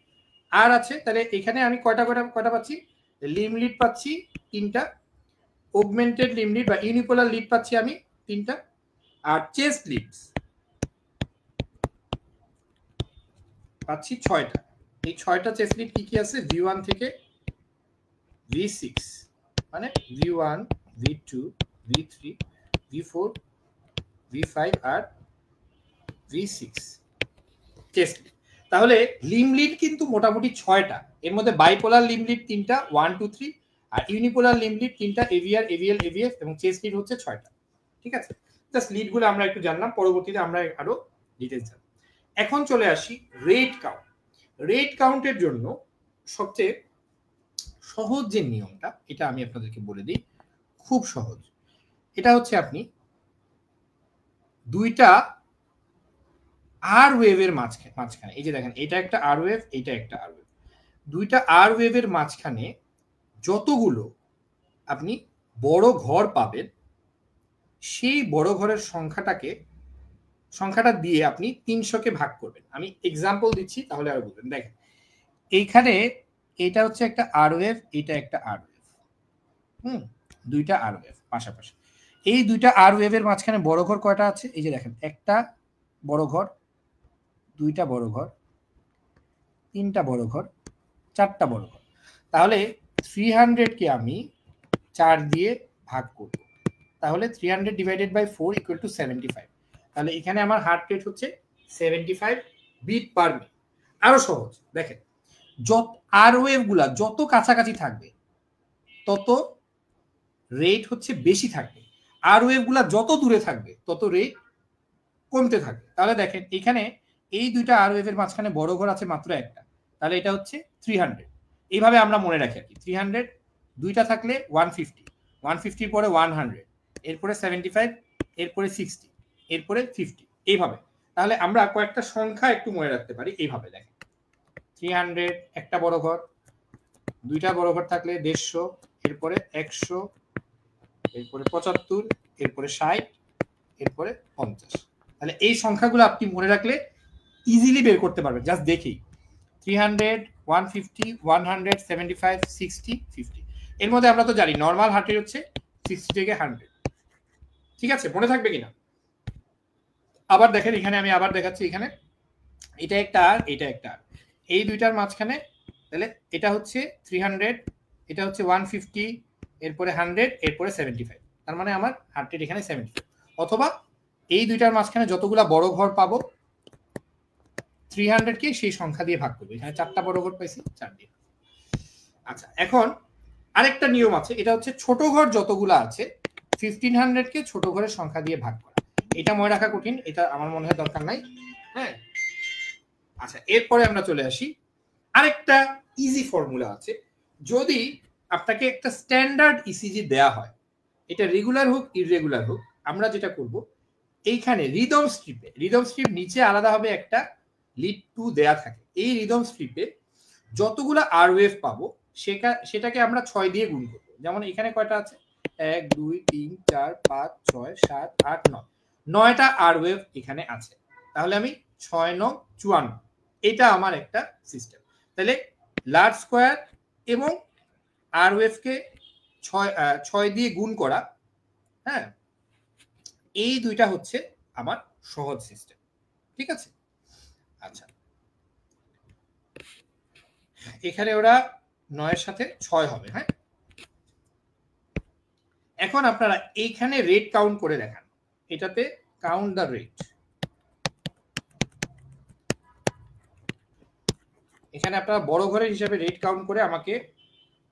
আর আছে তাহলে এখানে আমি কয়টা পাচ্ছি, লিম লিড পাচ্ছি 3টা, অগমেন্টেড লিম লিড বা ইউনিপোলার লিড পাচ্ছি আমি 3টা, আর চেস্ট লিডস পাচ্ছি 6টা। এই 6টা চেস্ট লিড কি কি আছে, V1 থেকে V6, মানে V1 V2 V3 V4 V5 আর V6 চেস্ট লিড। তাহলে লিম লিড কিন্তু মোটামুটি 6টা, এর মধ্যে বাইপোলার লিম লিড 3টা 1 2 3, আর ইউনিপোলার লিম লিড 3টা এভিআর এভিএল এভিএফ, এবং চেস্ট লিড হচ্ছে 6টা। ঠিক আছে, জাস্ট লিডগুলো আমরা একটু জানলাম, পরবর্তীতে আমরা আরো ডিটেইলস জানব। এখন চলে আসি রেট কাউন্ট। রেট কাউন্টের জন্য সবচেয়ে সহজ যে নিয়মটা, এটা আমি আপনাদেরকে বলে দিই, খুব সহজ। এটা হচ্ছে আপনি দুইটা আর ওয়েভের মাঝখানে, এই যে দেখেন এটা একটা আর ওয়েভ, এটা একটা আর ওয়েভ, দুইটা আর ওয়েভের মাঝখানে যতগুলো আপনি বড় ঘর পাবেন, সেই বড় ঘরের সংখ্যাটা দিয়ে আপনি 300-কে ভাগ করবেন। আমি এক্সাম্পল দিচ্ছি তাহলে আরো বুঝবেন। দেখেন এইখানে এটা হচ্ছে একটা আর ওয়েভ, এটা একটা আর ওয়েভ, দুইটা আর ওয়েভ পাশাপাশি। এই দুইটা আর ওয়েভের মাঝখানে বড় ঘর কয়টা আছে, এই যে দেখেন একটা বড় ঘর, দুইটা বড় ঘর, তিনটা বড় ঘর, চারটা বড় ঘর। তাহলে 300-কে আমি 4 দিয়ে ভাগ করব, তাহলে 300 ডিভাইডেড বাই 4 ইকুয়াল টু 75। তাহলে এখানে আমার হার্ট রেট হচ্ছে 75 বিট পার মিনিট। আরো সহজ, দেখেন যত আর ওয়েভ গুলা যত কাছাকাছি থাকবে তত রেট হচ্ছে বেশি থাকবে, আর ওয়েভ গুলা যত দূরে থাকবে তত রেট কমতে থাকবে। তাহলে দেখেন এখানে এই দুইটা আর ওয়েভের মাঝখানে বড় ঘর আছে মাত্র একটা, তাহলে এটা হচ্ছে 300। এইভাবে আমরা মনে রাখি আর কি, 300 দুইটা থাকলে 150, 150 পরে 100, এরপরে 75, এরপরে 60, এরপরে 50, এইভাবে। তাহলে আমরা কয়েকটা সংখ্যা একটু মনে রাখতে পারি এইভাবে। দেখেন 300 একটা বড় ঘর, দুইটা বড় ঘর থাকলে 150, এরপরে 100, এরপরে 75, এরপরে 60, এরপরে 50। তাহলে এই সংখ্যাগুলো আপনি মনে রাখলে ইজিলি বের করতে পারবেন, জাস্ট দেখি 300 150 100 75 60 50। এর মধ্যে আমরা তো জানি নরমাল হার্ট রেট হচ্ছে 60 থেকে 100। ঠিক আছে, মনে থাকবে কিনা? আবার দেখেন এখানে আমি আবার দেখাচ্ছি, এখানে এটা একটা আর এটা একটা আর, এই দুইটার মাঝখানে, তাহলে এটা হচ্ছে 300, এটা হচ্ছে 150, এরপরে 100, এরপরে 75। তার মানে আমার হার্ট রেট এখানে 75। অথবা এই দুইটার মাঝখানে যতগুলা বড় ঘর পাবো 300-কে সেই সংখ্যা দিয়ে ভাগ করবো। এখানে 4টা বড় ঘর পাইছি, 4 দিয়ে। আচ্ছা, এখন আরেকটা নিয়ম আছে, এটা হচ্ছে ছোট ঘর যতগুলো আছে 1500-কে ছোট ঘরের সংখ্যা দিয়ে ভাগ করা। এটা মনে রাখা কঠিন, এটা আমার মনে হয় দরকার নাই। হ্যাঁ, আচ্ছা, এরপরে আমরা চলে আসি আরেকটা ইজি ফর্মুলা আছে। যদি আপনাকে একটা স্ট্যান্ডার্ড ইসিজি দেয়া হয়, এটা রেগুলার হোক ইররেগুলার হোক, আমরা যেটা করব এইখানে রিদম স্ট্রিপ নিচে আলাদাভাবে একটা লিড টু দেয়া থাকে। এই রিদম স্ট্রিপে যতগুলো আর ওয়েভ পাবো সেটাকে আমরা 6 দিয়ে গুণ করবো। যেমন এখানে কয়টা আছে, 1 2 3 4 5 6 7 8 9, 9টা আর ওয়েভ এখানে আছে। তাহলে আমি 6 9 54, এটা আমার একটা সিস্টেম। তাহলে লার্জ স্কোয়ার এবং আর ওয়েভকে 6 দিয়ে গুণ করা, হ্যাঁ, এই দুইটা হচ্ছে আমার সহজ সিস্টেম। ঠিক আছে, আচ্ছা এখানে ওরা 9 সাথে 6 হবে। হ্যাঁ, এখন আপনারা এইখানে রেট কাউন্ট করে দেখান, এটাতে কাউন্ট দ্য রেট। এখানে আপনারা বড় ঘরের হিসাবে রেট কাউন্ট করে আমাকে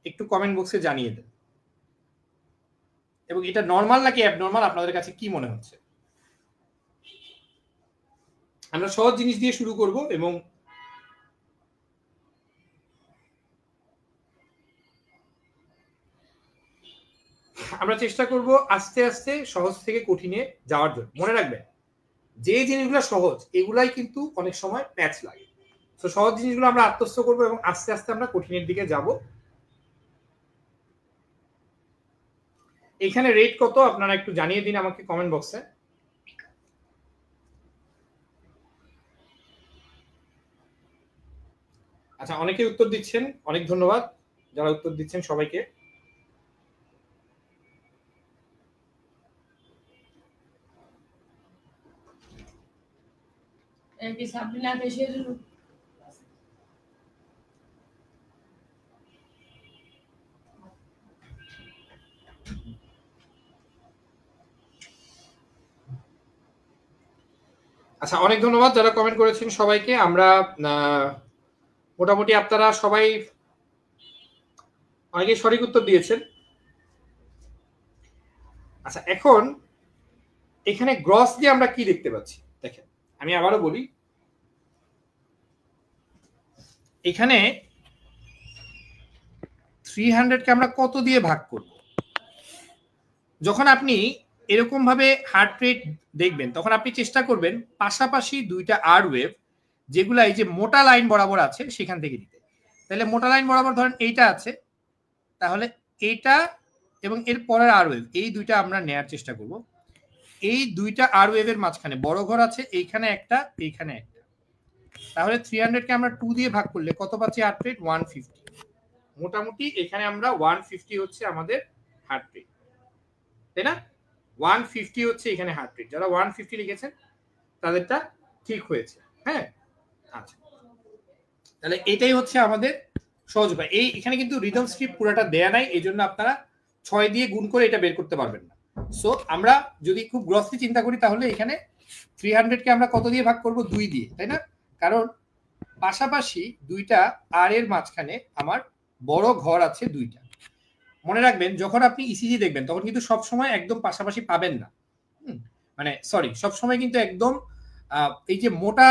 একটু কমেন্ট বক্সে জানিয়ে দেন, এবং এটা নরমাল নাকি অ্যাবনরমাল আপনাদের কাছে কি মনে হচ্ছে। আমরা সহজ জিনিস দিয়ে শুরু করব এবং আমরা চেষ্টা করব আস্তে আস্তে সহজ থেকে কঠিনে যাওয়ার জন্য। মনে রাখবেন যে জিনিসগুলো সহজ এগুলাই কিন্তু অনেক সময় প্যাচ লাগে। তো সহজ জিনিসগুলো আমরা আত্মস্থ করবো এবং আস্তে আস্তে আমরা কঠিনের দিকে যাব। এখানে রেট কত আপনারা একটু জানিয়ে দিন আমাকে কমেন্ট বক্সে। আচ্ছা, অনেকেই উত্তর দিচ্ছেন, অনেক ধন্যবাদ যারা উত্তর দিচ্ছেন সবাইকে। আচ্ছা, অনেক ধন্যবাদ যারা কমেন্ট করেছেন সবাইকে। আমরা মোটামুটি আপনারা সবাই অনেকে সঠিক উত্তর দিয়েছেন। আচ্ছা, এখন এখানে গ্রস দিয়ে আমরা কি দেখতে পাচ্ছি দেখেন, আমি আবারও বলি, এখানে 300 কে আমরা কত দিয়ে ভাগ করব? যখন আপনি এরকম ভাবে হার্ট রেট দেখবেন তখন আপনি চেষ্টা করবেন পাশাপাশি দুইটা আর ওয়েভ যেগুলো এই যে মোটা লাইন বরাবর আছে সেখান থেকে দিতে। তাহলে মোটা লাইন বরাবর ধরেন এইটা আছে, তাহলে এইটা এবং এর পরের আর ওয়েভ এই দুইটা আমরা নেয়ার চেষ্টা করব। এই দুইটা আর ওয়েভের মাঝখানে বড় ঘর আছে, এইখানে একটা এইখানে একটা। তাহলে 300 কে আমরা 2 দিয়ে ভাগ করলে কত পাচ্ছি হার্ট রেট? 150। মোটামুটি এখানে আমরা 150 হচ্ছে আমাদের হার্ট রেট, তাই না? 150 হচ্ছে এখানে হার্ট রেট। যারা 150 লিখেছেন তাদেরটা ঠিক হয়েছে। হ্যাঁ, আচ্ছা, তাহলে এটাই হচ্ছে আমাদের সহজ উপায়। এই এখানে কিন্তু রিদম স্ট্রিপ পুরোটা দেয়া নাই, এই জন্য আপনারা 6 দিয়ে গুণ করে এটা বের করতে পারবেন না। সো আমরা যদি খুব গ্রসলি চিন্তা করি তাহলে এখানে 300 কে আমরা কত দিয়ে ভাগ করব? 2 দিয়ে, তাই না? কারণ পাশাপাশি দুইটা আর এর মাঝখানে আমার বড় ঘর আছে দুইটা। মনে রাখবেন যখন আপনি ইসিজি দেখবেন তখন কিন্তু সবসময় একদম পাশাপাশি পাবেন না। মানে সরি, সবসময় কিন্তু একদম এই যে মোটা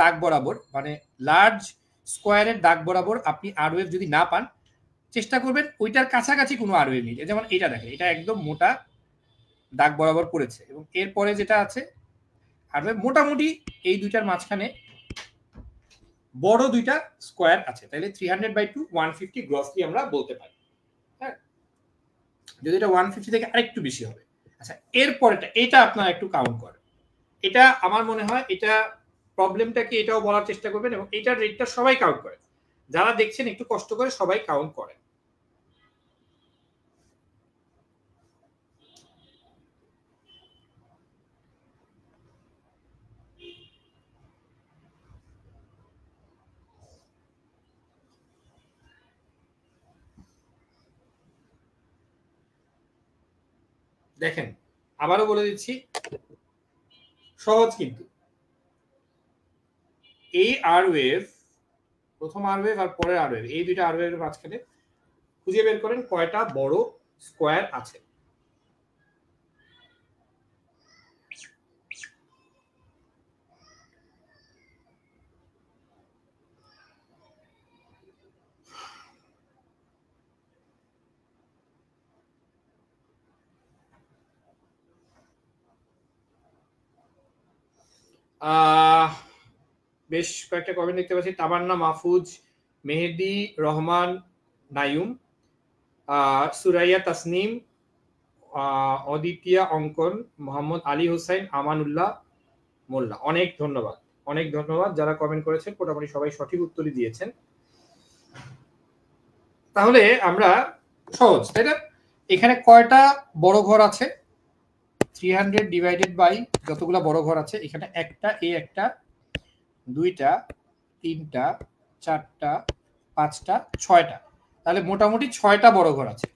দাগ বরাবর মানে লার্জ স্কোয়ারের দাগ বরাবর আপনি আর ওয়েভ যদি না পান, চেষ্টা করবেন ওইটার কাছাকাছি কোনো আর ওয়েভ নিতে। যেমন এটা দেখেন, এটা একদম মোটা দাগ বরাবর পড়েছে এবং এরপরে যেটা আছে আর ওয়েভ মোটামুটি এই দুইটার মাঝখানে বড় দুইটা স্কোয়ার আছে। তাহলে 300/2 150 গ্রসলি আমরা বলতে পারি। হ্যাঁ, যদি এটা 150 থেকে আরেকটু বেশি হবে। আচ্ছা, এরপরেটা এটা আপনারা একটু কাউন্ট করেন। এটা আমার মনে হয় এটা প্রবলেমটা কি এটাও বলার চেষ্টা করবেন এবং এটার রেটটা সবাই কাউন্ট করে। যারা দেখছেন একটু কষ্ট করে সবাই কাউন্ট করেন। দেখেন, আবারও বলে দিচ্ছি, সহজ কিন্তু। এই আর ওয়েভ, প্রথম আর ওয়েভ আর পরের আর ওয়েভ, এই দুইটা আর ওয়েভের মাঝখানে খুঁজে বের করেন কয়টা বড় স্কোয়ার আছে। বেশ কয়েকটা কমেন্ট দেখতে পাচ্ছি। তামান্না, মাহফুজ, মেহেদি রহমান, নায়ুম, সুরাইয়া তাসনিম, অদিতিয়া অঙ্কন, মোহাম্মদ আলী হোসেন, আমানুল্লাহ মোল্লা। অনেক ধন্যবাদ, অনেক ধন্যবাদ যারা কমেন্ট করেছেন। মোটামুটি সবাই সঠিক উত্তরই দিয়েছেন। তাহলে আমরা সহজ, তাই না? এখানে কয়টা বড় ঘর আছে? 300 ডিভাইডেড বাই যতগুলা বড় ঘর আছে, এখানে একটা, একটা, দুইটা, তিনটা, চারটা, পাঁচটা, ছয়টা। তাহলে মোটামুটি 6টা বড় ঘর আছে।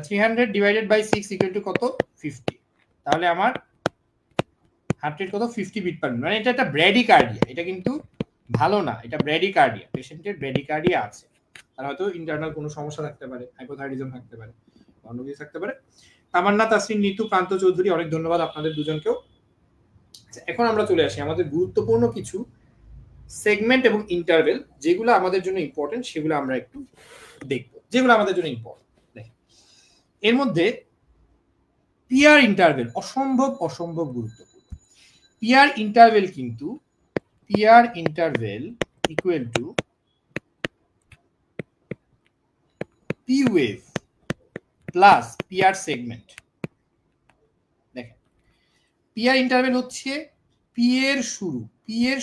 300 ডিভাইডেড বাই 6 ইকুয়াল টু কত? 50। তাহলে আমার হার্ট রেট কত? 50 বিট পার মিনিট। মানে এটা একটা ব্র্যাডিকার্ডিয়া, এটা কিন্তু ভালো না, এটা ব্র্যাডিকার্ডিয়া, পেশেন্টের ব্র্যাডিকার্ডিয়া আছে। আর হয়তো ইন্টারনাল কোনো সমস্যা থাকতে পারে, হাইপোথাইরিজম থাকতে পারে, অন্য কিছু থাকতে পারে। তামান্না, তাসরিন, নিতু, কান্ত চৌধুরী, অনেক ধন্যবাদ আপনাদের দুজনকেও। এখন আমরা চলে আসি আমাদের গুরুত্বপূর্ণ কিছু সেগমেন্ট এবং ইন্টারভেল, যেগুলো আমাদের জন্য ইম্পর্টেন্ট, সেগুলো আমরা একটু দেখব, যেগুলো আমাদের জন্য ইম্পর্টেন্ট। এর মধ্যে পিয়ার ইন্টারভেল অসম্ভব গুরুত্বপূর্ণ। পিয়ার ইন্টারভেল কিন্তু PR interval equal to P wave plus PR segment. দেখেন, পিয়ার ইন্টারভেল হচ্ছে পি এর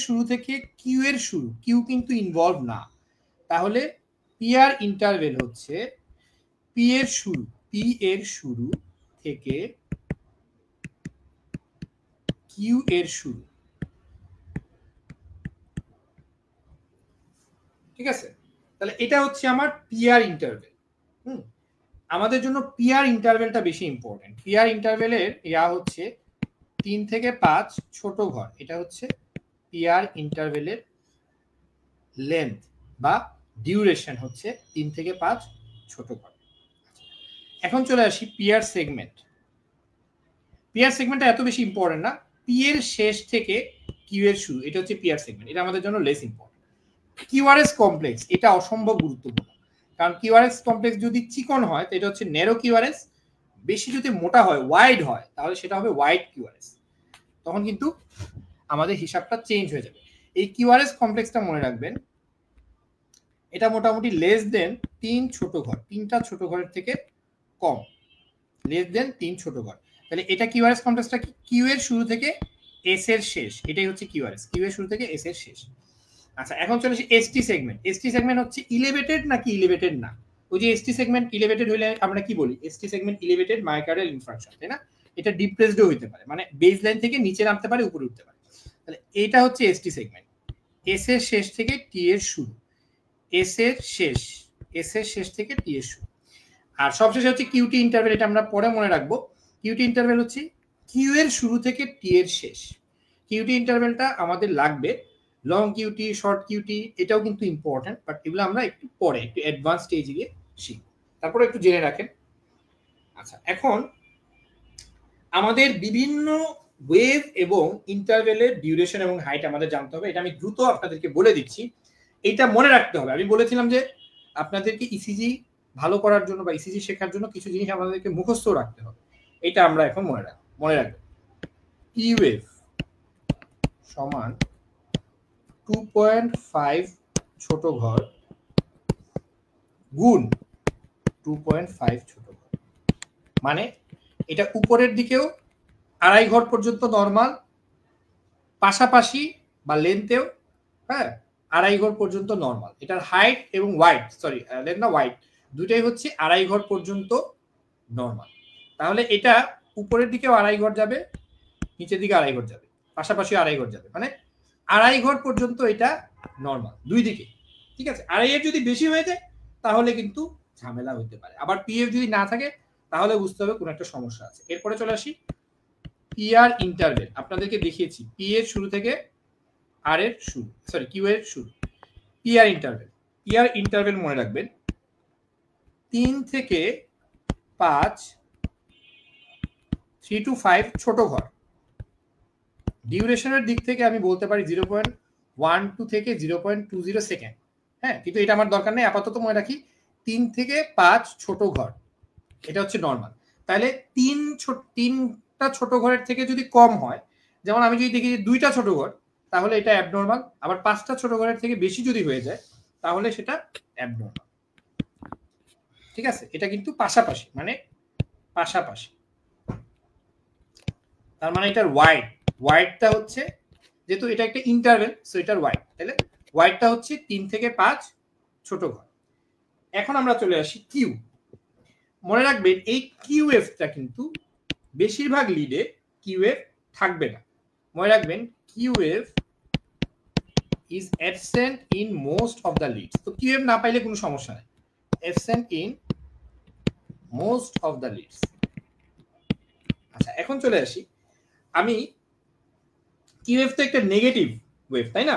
শুরু থেকে কিউ এর শুরু, কিউ কিন্তু ইনভলভ না। তাহলে পিয়ার ইন্টারভেল হচ্ছে পি এর শুরু থেকে কিউ এর শুরু। ঠিক আছে? তাহলে এটা হচ্ছে আমার পিয়ার ইন্টারভেল। আমাদের জন্য পিয়ার ইন্টারভেলটা বেশি ইম্পর্টেন্ট। পিয়ার ইন্টারভেলের ইয়া হচ্ছে 3 থেকে 5 ছোট ঘর। এটা হচ্ছে পিয়ার ইন্টারভেলের লেন্থ বা ডিউরেশন হচ্ছে 3 থেকে 5 ছোট ঘর। এখন চলে আসি পিয়ার সেগমেন্ট। পিয়ার সেগমেন্টটা এত বেশি ইম্পর্টেন্ট না। পি এর শেষ থেকে কিউ এর শুরু, এটা হচ্ছে পিয়ার সেগমেন্ট। এটা আমাদের জন্য লেস ইম্পর্টেন্ট। কিউআরএস কমপ্লেক্স, এটা অসম্ভব গুরুত্বপূর্ণ। কারণ কিউআরএস কমপ্লেক্স যদি চিকন হয় তো এটা হচ্ছে ন্যারো কিউআরএস, বেশি যদি মোটা হয়, ওয়াইড হয়, তাহলে সেটা হবে ওয়াইড কিউআরএস। তখন কিন্তু আমাদের হিসাবটা চেঞ্জ হয়ে যাবে। এই কিউআরএস কমপ্লেক্সটা মনে রাখবেন, এটা মোটামুটি লেস দেন 3 ছোট ঘর, 3টা ছোট ঘরের থেকে কম, লেস দেন 3 ছোট ঘর। তাহলে এটা কিউআরএস কমপ্লেক্সটা কি? কিউ এর শুরু থেকে এস এর শেষ, এটাই হচ্ছে কিউআরএস, কিউ এর শুরু থেকে এস এর শেষ। আচ্ছা, এখন চলে আসি এসটি সেগমেন্ট। এসটি সেগমেন্ট হচ্ছে ইলেভেটেড নাকি ইলেভেটেড না। ওই যে এসটি সেগমেন্ট ইলেভেটেড হলে আমরা কি বলি? এসটি সেগমেন্ট ইলেভেটেড মায়োকার্ডিয়াল ইনফারকশন, তাই না? এটা ডিপ্রেসডও হতে পারে, মানে বেস লাইন থেকে নিচে নামতে পারে, উপরে উঠতে পারে। তাহলে এটা হচ্ছে এসটি সেগমেন্ট, এস এর শেষ থেকে টি এর শুরু, এস এর শেষ থেকে টি এর শুরু। আর সবশেষে হচ্ছে কিউটি ইন্টারভেল, এটা আমরা পরে মনে রাখবো। কিউটি ইন্টারভেল হচ্ছে কিউ এর শুরু থেকে টি এর শেষ। কিউটি ইন্টারভেলটা আমাদের লাগবে। লং কিউটি, শর্ট কিউটি, এটাও কিন্তু ইম্পর্টেন্ট, বাট এগুলো আমরা একটু পরে, একটু অ্যাডভান্স স্টেজে গিয়ে শিখব। তারপরে একটু জেনে রাখেন। আচ্ছা, এখন আমাদের বিভিন্ন ওয়েভ এবং ইন্টারভেলের ডিউরেশন এবং হাইট আমাদের জানতে হবে। এটা আমি দ্রুত আপনাদেরকে বলে দিচ্ছি, এটা মনে রাখতে হবে। আমি বলেছিলাম যে আপনাদেরকে ইসিজি ভালো করার জন্য বা ইসিজি শেখার জন্য কিছু জিনিস আমাদেরকে মুখস্থ রাখতে হবে। এটা আমরা এখন মনে রাখবো। পি ওয়েভ সমান 2.5 ছোট ঘর গুণ 2.5 ছোট ঘর, মানে এটা উপরের দিকেও 2.5 ঘর পর্যন্ত নরমাল, পাশাপাশি বা লেন্থেও, হ্যাঁ, 2.5 ঘর পর্যন্ত নরমাল। এটার হাইট এবং ওয়াইড, সরি লেন্থ না ওয়াইড, দুটাই হচ্ছে 2.5 ঘর পর্যন্ত নরমাল। তাহলে এটা উপরের দিকেও 2.5 ঘর যাবে, নিচের দিকে 2.5 ঘর যাবে, পাশাপাশি 2.5 ঘর যাবে, মানে 2.5 ঘর পর্যন্ত এটা নরমাল দুই দিকে। ঠিক আছে? 2.5 এর যদি বেশি হয়ে যায় তাহলে কিন্তু ঝামেলা হতে পারে। আবার পিএফ যদি না থাকে তাহলে বুঝতে হবে কোনো একটা সমস্যা আছে। এরপরে চলে আসি পিআর ইন্টারভেল। আপনাদেরকে দেখিয়েছি পি এর শুরু থেকে আর এর শুরু, সরি কিউ এর শুরু। পিআর ইন্টারভেল মনে রাখবেন 3 থেকে 5, 3 to 5 ছোট ঘর। ডিউরেশনের দিক থেকে আমি বলতে পারি 0.12 থেকে 0.20 সেকেন্ড। হ্যাঁ, কিন্তু এটা আমার দরকার নেই, আপাতত মনে রাখি 3 থেকে 5 ছোট ঘর, এটা হচ্ছে নর্মাল। তাহলে 3টা ছোট ঘরের থেকে যদি কম হয়, যেমন আমি যদি দেখি 2টা ছোট ঘর, তাহলে এটা অ্যাবনর্মাল। আবার 5টা ছোট ঘরের থেকে বেশি যদি হয়ে যায় তাহলে সেটা অ্যাবনর্মাল। ঠিক আছে, এটা কিন্তু পাশাপাশি, মানে পাশাপাশি, তার মানে এটার ওয়াইডটা হচ্ছে, যেহেতু এটা একটা ইন্টারভেল, সো এটার তাহলে ওয়াইডটা হচ্ছে 3 থেকে 5 ছোট ঘর। এখন আমরা চলে আসি কিউ। মনে রাখবেন এই কিউএফটা কিন্তু বেশিরভাগ লিডে কিউএফ থাকবে না। মনে রাখবেন QF is absent in most of the leads. তো কিউএফ না পাইলে কোনো সমস্যা নেই, absent in most of the leads। আচ্ছা, এখন চলে আসি, আমি কিউএফ তো একটা নেগেটিভ ওয়েভ, তাই না?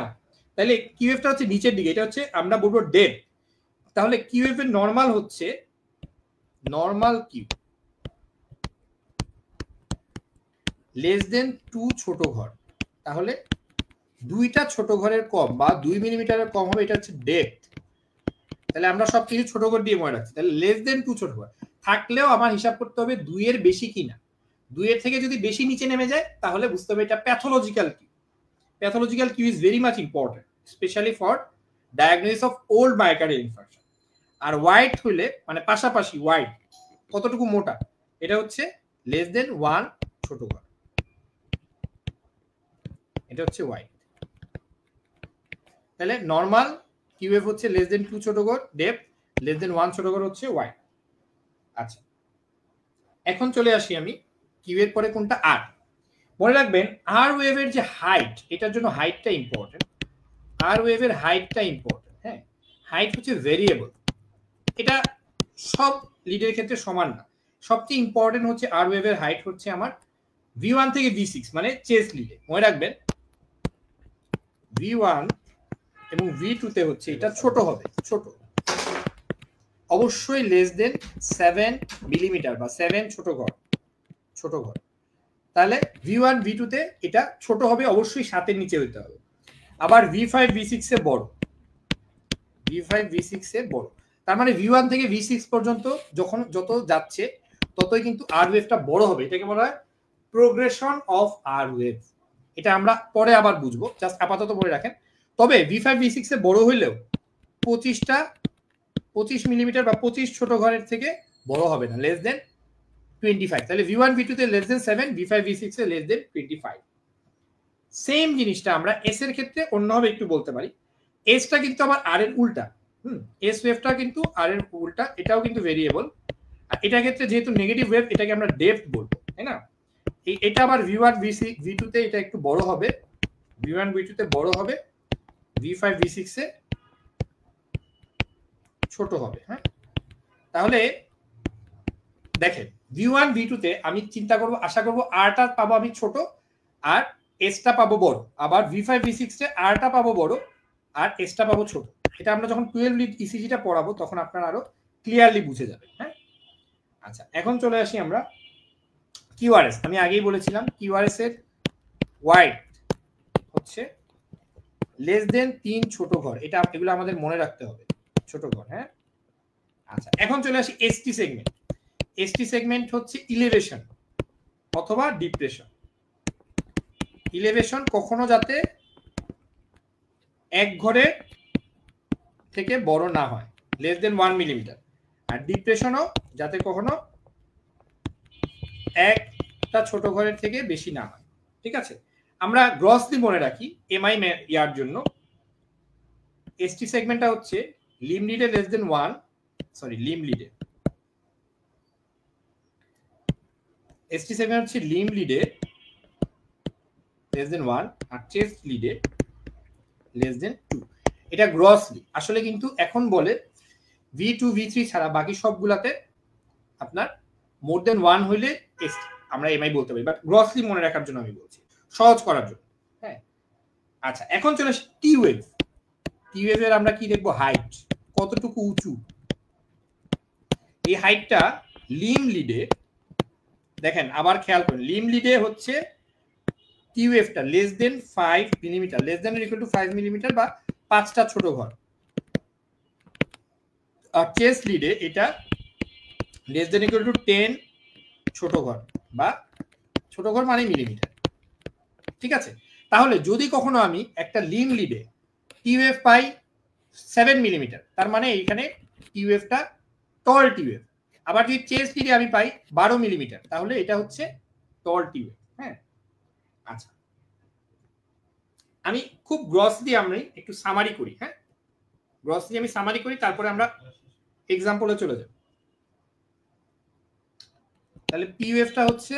তাহলে কিউএফটা হচ্ছে নিচের দিকে, এটা হচ্ছে আমরা বলবো ডেড। তাহলে কিউএফ এর নরমাল হচ্ছে নরমাল কিউ লেস দেন 2 ছোট ঘর। তাহলে 2টা ছোট ঘরের কম বা 2 মিলিমিটারের কম হবে, এটা হচ্ছে ডেপথ। তাহলে আমরা সব কিছু ছোট ঘর দিয়ে মনে রাখছি। তাহলে লেস দেন 2 ছোট ঘর থাকলেও আমার হিসাব করতে হবে 2 এর বেশি কিনা। 2 এর থেকে যদি বেশি নিচে নেমে যায় তাহলে বুঝতে হবে এটা pathological Q. Pathological Q is very much important, specially for diagnosis of old myocardial infarction. আর ওয়াইড হইলে মানে পাশাপাশি, ওয়াইড কতটুকু মোটা, এটা হচ্ছে লেস দেন 1 ছোট ঘর, এটা হচ্ছে ওয়াইড। তাহলে নরমাল কিউএফ হচ্ছে লেস দেন 2 ছোট ঘর, ডেপথ লেস দেন 1 ছোট ঘর হচ্ছে ওয়াইড। আচ্ছা, এখন চলে আসি আমি কিউ এর পরে কোনটা, আর। মনে রাখবেন আর ওয়েভের যে হাইট, এটার জন্য হাইটটা ইম্পর্টেন্ট। আর ওয়েভের হাইটটা ইম্পর্টেন্ট। হ্যাঁ, হাইট হচ্ছে ভেরিয়েবল, এটা সব লিডের ক্ষেত্রে সমান না। সবচেয়ে ইম্পর্টেন্ট হচ্ছে আর ওয়েভের হাইট হচ্ছে আমার V1 থেকে V6, মানে চেস লিডে। মনে রাখবেন V1 এবং V2 তে হচ্ছে এটা ছোট হবে, ছোট অবশ্যই লেস দেন 7 মিলিমিটার বা 7 ছোট ঘর, ছোট ঘর। তাহলে V1 V2 তে এটা ছোট হবে, অবশ্যই 7 এর নিচে হতে হবে। আবার V5 V6 এ বড়, V5 V6 এ বড়। তার মানে V1 থেকে V6 পর্যন্ত যখন যত যাচ্ছে ততই কিন্তু আর ওয়েভটা বড় হবে। এটাকে বলা হয় প্রোগ্রেশন অফ আর ওয়েভ। এটা আমরা পরে আবার বুঝবো, জাস্ট আপাতত মনে রাখেন। তবে V5 V6 এ বড় হইলেও 25 মিলিমিটার বা 25 ছোট ঘরের থেকে বড় হবে না, লেস দেন 25। তাহলে V1 V2 তে লেস দেন 7, V5 V6 এ লেস দেন 25। সেম জিনিসটা আমরা এস এর ক্ষেত্রে অন্যভাবে একটু বলতে পারি। এসটা কিন্তু আবার আর এর উল্টা, এস ওয়েভটা কিন্তু আর এর উল্টা, এটাও কিন্তু ভেরিয়েবল। আর এটার ক্ষেত্রে যেহেতু নেগেটিভ ওয়েভ, এটাকে আমরা ডেপথ বলবো, তাই না? এটা আবার V1 V2 তে এটা একটু বড় হবে, V1 V2 তে বড় হবে, V5 V6 এ ছোট হবে। হ্যাঁ, তাহলে দেখেন V1 V2 তে আমি চিন্তা করব, আশা করব আরটা পাবো আমি ছোট আর এসটা পাবো বড়। আবার V5 V6 এ আরটা পাবো বড় আর এসটা পাবো ছোট। এটা আমরা যখন 12 লিড ইসিজিটা পড়াবো তখন আপনারা আরো ক্লিয়ারলি বুঝে যাবেন। হ্যাঁ, আচ্ছা, এখন চলে আসি আমরা কিউআরএস। আমি আগেই বলেছিলাম কিউআরএস এর ওয়াইড হচ্ছে লেস দেন 3 ছোট ঘর। এগুলো আমাদের মনে রাখতে হবে, ছোট ঘর। হ্যাঁ, আচ্ছা, এখন চলে আসি এসটি সেগমেন্ট। এসটি সেগমেন্ট হচ্ছে ইলেভেশন অথবা ডিপ্রেশন। ইলেভেশন কখনো যাতে এক ঘরের থেকে বড় না হয়, লেস দেন 1 মিলিমিটার। আর ডিপ্রেশনও যাতে কখনো একটা ছোট ঘরের থেকে বেশি না হয়। ঠিক আছে, আমরা গ্রসলি মনে রাখি এমআই ইয়ার জন্য। এসটি সেগমেন্টটা হচ্ছে লিম লিডে লেস দেন 1, সরি লিম লিডে, এসটি সেগমেন্ট হচ্ছে লিম লিডে লেস দেন 1 আর চেস্ট লিডে লেস দেন 2। এটা গ্রসলি। আসলে কিন্তু এখন বলে V2 V3 ছাড়া বাকি সবগুলাতে আপনার মোর দেন 1 হইলে আমরা এমআই বলতে পারি, বাট গ্রসলি মনে রাখার জন্য আমি বলছি, সহজ করার জন্য। হ্যাঁ, আচ্ছা, এখন চলে আসি টি ওয়েভ। টি ওয়েভের আমরা কি দেখবো, হাইট কতটুকু উঁচু। এই হাইটটা লিম লিডে, দেখেন আবার খেয়াল করেন, লিম লিডে হচ্ছে টি ওয়েভটা less than 5 millimetre, less than equal to 5 millimetre বা 5টা ছোট ঘর। আর চেস্ট লিডে এটা লেস দেন ইকুয়াল টু 10 ছোট ঘর বা ছোট ঘর মানে মিলিমিটার। ঠিক আছে, তাহলে যদি কখনো আমি একটা লিম লিডে টিউএফ পাই 7 মিলিমিটার, তার মানে এইখানে টিউএফটা টল টিউএফ। আবার যদি চেস্ট লিডে আমি পাই 12 মিলিমিটার, তাহলে এটা হচ্ছে টল টিউএফ। হ্যাঁ, আচ্ছা আমি খুব গ্রসলি আমরা একটু সামারি করি। হ্যাঁ, গ্রসলি আমি সামারি করি, তারপরে আমরা এক্সাম্পলে চলে যাব। তাহলে পিইউএফটা হচ্ছে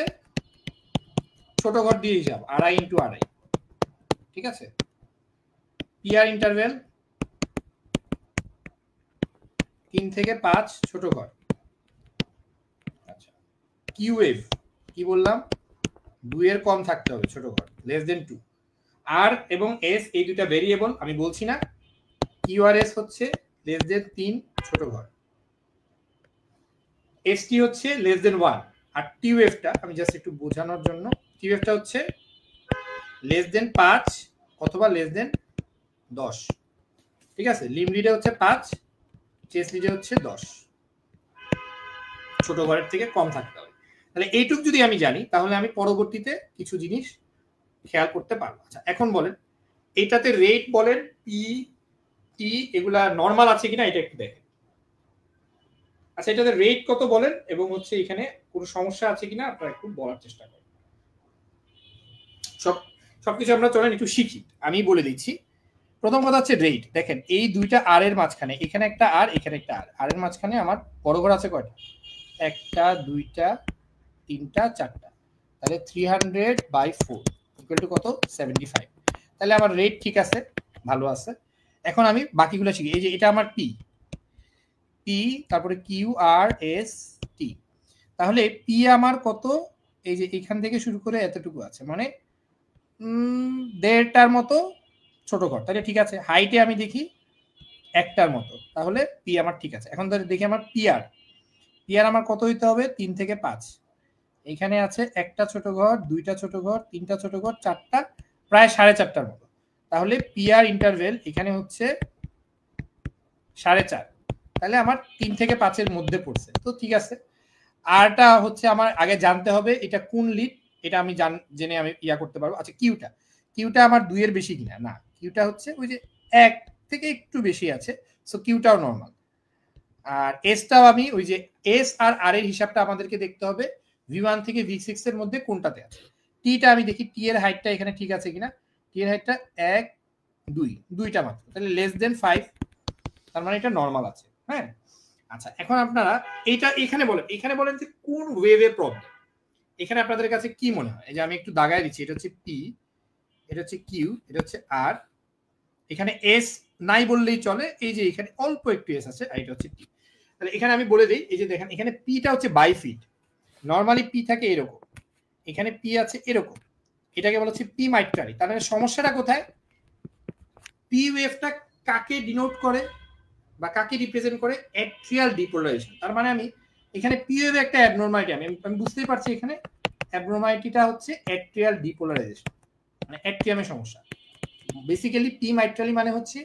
ছোট ঘর দিয়ে হিসাব 2.5 ইন্টু 2.5, ঠিক আছে। পিআর ইন্টারভেল 3 থেকে 5 ছোট ঘর। আচ্ছা, কিউএফ কি বললাম, 2 এর কম থাকতে হবে ছোট ঘর, লেস দেন 2। আর এবং এস এই দুটা ভেরিয়েবল আমি বলছি না। কিউআরএস হচ্ছে লেস দেন 3 ছোট ঘর, এসটি হচ্ছে লেস দেন 1। আর টিউএফটা আমি জাস্ট একটু বোঝানোর জন্য, টিউএফটা হচ্ছে লেস দেন 5 অথবা লেস দেন 10, ঠিক আছে। লিম লিডে হচ্ছে 5, চেস লিডে হচ্ছে 10, ছোট ঘরের থেকে কম থাকতে হবে। তাহলে এইটুক যদি আমি জানি, তাহলে আমি পরবর্তীতে কিছু জিনিস খেয়াল করতে পারবো। আচ্ছা এখন বলেন এটাতে রেট বলেন, পি টি এগুলা নরমাল আছে কিনা এটা একটু দেখেন। আচ্ছা এটাতে রেট কত বলেন, এবং হচ্ছে এখানে কোনো সমস্যা আছে কিনা আপনারা একটু বলার চেষ্টা করেন। সবকিছু আমরা চলেন একটু শিখি, আমি বলে দিচ্ছি। প্রথম কথা হচ্ছে রেট। দেখেন এই দুইটা আর এর মাঝখানে, এখানে একটা আর, এখানে একটা আর, আর এর মাঝখানে আমার বড় ঘর আছে কয়টা, 1টা 2টা 3টা 4টা, তাহলে 300/4 ইকুয়াল টু কত, 75। তাহলে আমার রেট ঠিক আছে, ভালো আছে। এখন আমি বাকিগুলো শিখি। এই যে এটা আমার পি, পি তারপরে কিউ আর এস টি, তাহলে পি আমার কত, এই যে এখান থেকে শুরু করে এতটুকু আছে, মানে 1.5টার মতো ছোট ঘর, তাহলে ঠিক আছে। হাইটে আমি দেখি 1টার মতো, তাহলে পি আমার ঠিক আছে। এখন ধরে দেখি আমার পিআর, পিআর আমার কত হইতে হবে, 3 থেকে 5। এখানে আছে 1টা ছোট ঘর, 2টা ছোট ঘর, 3টা ছোট ঘর, 4টা, প্রায় 4.5টার মতো। তাহলে পিআর ইন্টারভেল এখানে হচ্ছে 4.5, তাহলে আমার 3 থেকে 5-এর মধ্যে পড়ছে, তো ঠিক আছে। আরটা হচ্ছে আমার আগে জানতে হবে এটা কোন লিড, এটা আমি জেনে আমি ইয়া করতে পারবো। আচ্ছা কিউটা, কিউটা আমার 2 এর বেশি কিনা, না কিউটা হচ্ছে ওই যে 1 থেকে একটু বেশি আছে, সো কিউটাও নরমাল। আর এসটাও আমি ওই যে এস আর আর এর হিসাবটা আমাদেরকে দেখতে হবে V1 থেকে V6 এর মধ্যে কোনটাতে আছে। টিটা আমি দেখি টি এর হাইটটা এখানে ঠিক আছে কিনা, টি এর হাইটটা 1 2, দুইটা মাত্র, তাহলে লেস দেন 5, তার মানে এটা নরমাল আছে। হ্যাঁ, আচ্ছা এখন আপনারা এইটা এখানে বলেন যে কোন ওয়েভের প্রবলেম। এখানে আপনাদের কাছে কি মনে হয়, এই যে আমি একটু দাগায় দিচ্ছি, এটা হচ্ছে পি, এটা হচ্ছে কিউ, এটা হচ্ছে আর, এখানে এস নাই বললেই চলে, এই যে এখানে অল্প একটু এস আছে, আর এটা হচ্ছে টি। তাহলে এখানে আমি বলে দিই, এই যে দেখেন এখানে পিটা হচ্ছে বাই ফিট, নরমালি পি থাকে এরকম, এখানে পি আছে এরকম, এটাকে বলা হচ্ছে পি মাইট্রারি। তাহলে সমস্যাটা কোথায়, পি ওয়েভটা কাকে ডিনোট করে বা কাকে রিপ্রেজেন্ট করে, অ্যাট্রিয়াল ডিপোলারাইজেশন। তার মানে আমি এখানে পি ওয়েভে একটা অ্যাবনরমালিটি আমি বুঝতেই পারছি, এখানে অ্যাবনরমালিটিটা হচ্ছে অ্যাট্রিয়াল ডিপোলারাইজেশন, মানে অ্যাট্রিয়ামের সমস্যা। বেসিক্যালি পি মাইট্রালি মানে হচ্ছে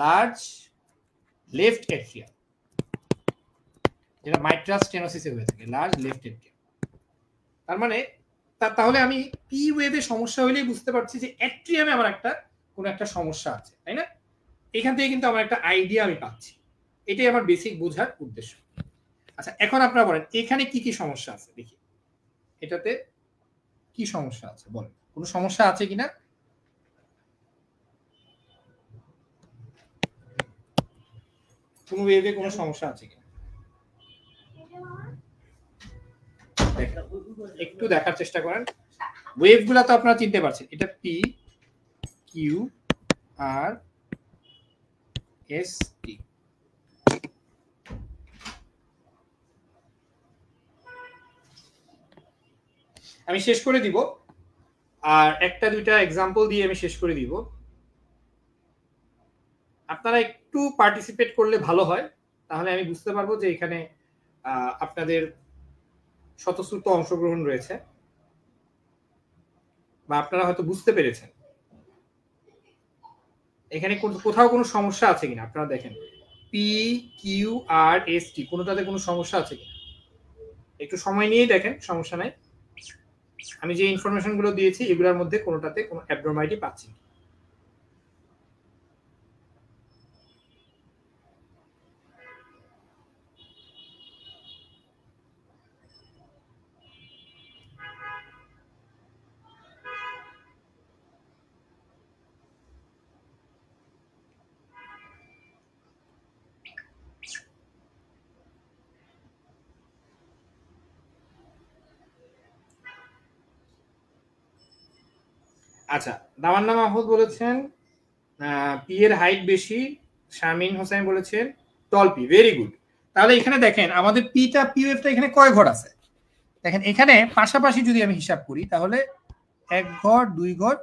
লার্জ লেফট অ্যাট্রিয়াম, যেটা মাইট্রাল স্টেনোসিসে হয়ে থাকে, লার্জ লেফট অ্যাট্রিয়াম। তার মানে তাহলে আমি পি ওয়েভে সমস্যা হলেই বুঝতে পারছি যে অ্যাট্রিয়ামে আমার একটা কোনো একটা সমস্যা আছে, তাই না। এখান থেকে কিন্তু আমার একটা আইডিয়া আমি পাচ্ছি, এটাই আমার বেসিক বোঝার উদ্দেশ্য। আচ্ছা এখন আপনারা বলেন এখানে কি কি সমস্যা আছে দেখি, এটাতে কি সমস্যা আছে বলেন, কোনো সমস্যা আছে কিনা। কোন ওয়েভে কোনো সমস্যা আছে কিনা একটু দেখার চেষ্টা করেন। ওয়েভ গুলা তো আপনারা চিনতে পারছেন, এটা P Q R S T. আমি শেষ করে দিব, আর একটা দুইটা এক্সাম্পল দিয়ে আমি শেষ করে দিব। আপনারা একটু পার্টিসিপেট করলে ভালো হয়, তাহলে আমি বুঝতে পারবো যে এখানে আপনাদের স্বতঃস্ফূর্ত অংশগ্রহণ রয়েছে, বা আপনারা হয়তো বুঝতে পেরেছেন এখানে কোথাও কোনো সমস্যা আছে কিনা। আপনারা দেখেন P Q R S T কোনোটাতে কোনো সমস্যা আছে কিনা, একটু সময় নিয়েই দেখেন, সমস্যা নাই। আমি যে ইনফরমেশন গুলো দিয়েছি এগুলোর মধ্যে কোনোটাতে কোনো অ্যাবনর্মালিটি পাচ্ছি না। আচ্ছা, দামান্না মাহমুদ বলেছেন পি এর হাইট বেশি। শামিন হোসেন বলেছেন টল পি, ভেরি গুড। তাহলে এখানে দেখেন আমাদের পিটা পিওএফটা এখানে কয় ঘর আছে দেখেন, এখানে পাশাপাশি যদি আমি হিসাব করি তাহলে 1 ঘর 2 ঘর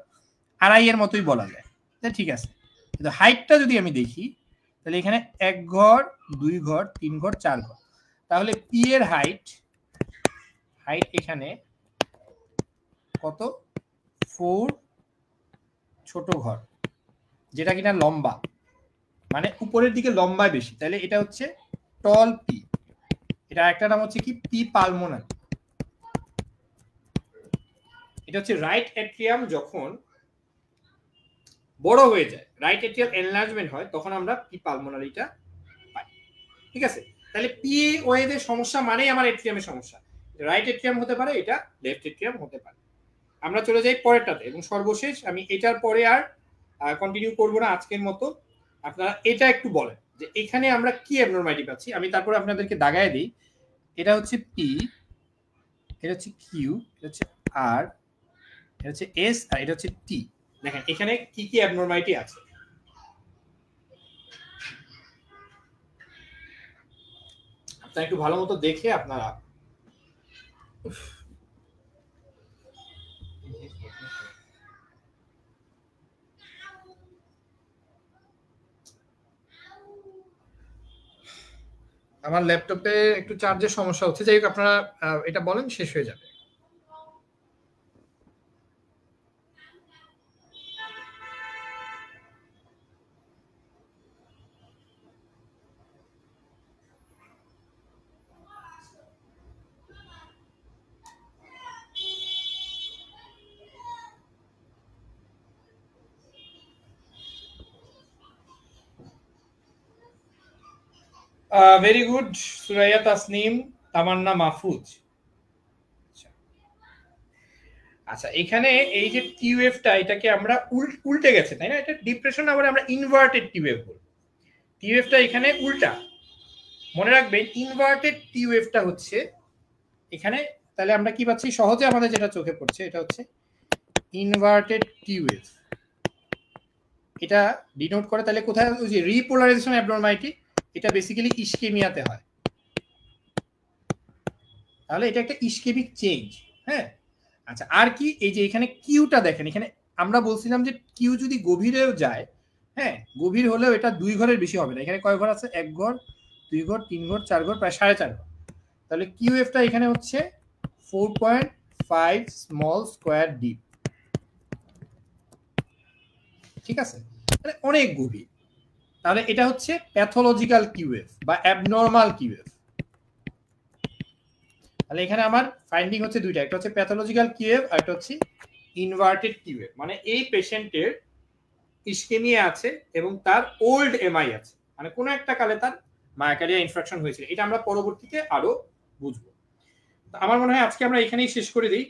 আড়াই এর মতোই বলা যায়, ঠিক আছে। কিন্তু হাইটটা যদি আমি দেখি তাহলে এখানে 1 ঘর 2 ঘর 3 ঘর 4 ঘর, তাহলে পি এর হাইট এখানে কত 4 ছোট ঘর, যেটা কিনা লম্বা, মানে উপরের দিকে লম্বায় বেশি, তাহলে এটা হচ্ছে টল পি। এটা একটা নাম হচ্ছে কি পি পালমোনারি। এটা হচ্ছে রাইট অ্যাট্রিয়াম যখন বড় হয়ে যায়, রাইট অ্যাট্রিয়াম এনলার্জমেন্ট হয়, তখন আমরা পি পালমোনারিটা পাই। ঠিক আছে, তাহলে পি ওয়েদের সমস্যা মানেই আমার অ্যাট্রিয়ামের সমস্যা। রাইট অ্যাট্রিয়াম হতে পারে, এটা লেফট অ্যাট্রিয়াম হতে পারে। আমরা চলে যাই পরেরটাতে, এবং সর্বশেষ আমি এটার পরে আর কন্টিনিউ করবো না আজকের মতো। আপনারা এটা একটু বলেন যে এখানে আমরা কি অ্যাবনর্মালিটি পাচ্ছি। আমি তারপরে আপনাদেরকে দাগায় দিই। এটা হচ্ছে পি, এটা হচ্ছে কিউ, এটা হচ্ছে আর, এটা হচ্ছে এস, আর এটা হচ্ছে টি। দেখেন এখানে কি কি অ্যাবনর্মালিটি আছে। আপনারা একটু ভালো মতো দেখে আপনারা আমার ল্যাপটপে একটু চার্জের সমস্যা হচ্ছে, যাই হোক আপনারা এটা বলেন, শেষ হয়ে যাবে। ভেরি গুড সুরাইয়া তাসনিম, তামান্না মাহফুজ। আচ্ছা, এখানে এই যে টিউএফটা এটাকে আমরা উল্টে গেছে, তাই না? এটা ডিপ্রেশন, আবার আমরা ইনভার্টেড টিউএফ বলি। টিউএফটা এখানে উল্টা, মনে রাখবেন ইনভার্টেড টিউএফটা হচ্ছে এখানে। তাহলে আমরা কি পাচ্ছি সহজে, আমাদের যেটা চোখে পড়ছে এটা হচ্ছে ইনভার্টেড টিউএফ। এটা ডিনোট করে তাহলে কোথায়, ওই যে রিপোলারাইজেশন অ্যাবনর্মালিটি, এটা বেসিক্যালি ইসকেমিয়াতে হয়। তাহলে এটা একটা ইসকেমিক চেঞ্জ। হ্যাঁ, আচ্ছা, আর কি এই যে এখানে কিউটা দেখেন, এখানে আমরা বলছিলাম যে কিউ যদি গভীরেও যায়, হ্যাঁ গভীর হলেও এটা 2 ঘরের বেশি হবে না। এখানে কয় ঘর আছে? 1 ঘর 2 ঘর 3 ঘর 4 ঘর, প্রায় 4.5 ঘর। তাহলে কিউএফটা এখানে হচ্ছে 4.5 স্মল স্কোয়ার ডিপ। ঠিক আছে, মানে অনেক গভীর। তাহলে এটা হচ্ছে প্যাথোলজিক্যাল কিউএফ বা অ্যাবনর্মাল কিউএফ। তাহলে এখানে আমার ফাইন্ডিং হচ্ছে দুইটা, একটা হচ্ছে প্যাথোলজিক্যাল কিউএফ আর একটা হচ্ছে ইনভার্টেড কিউএফ। মানে এই পেশেন্টের ইসকেমিয়া আছে এবং তার ওল্ড এমআই আছে, মানে কোনো একটা কালে তার মায়োকার্ডিয়াল ইনফ্রাকশন হয়েছিল। এটা আমরা পরবর্তীতে আরো বুঝবো। আমার মনে হয় আজকে আমরা এখানেই শেষ করে দিই।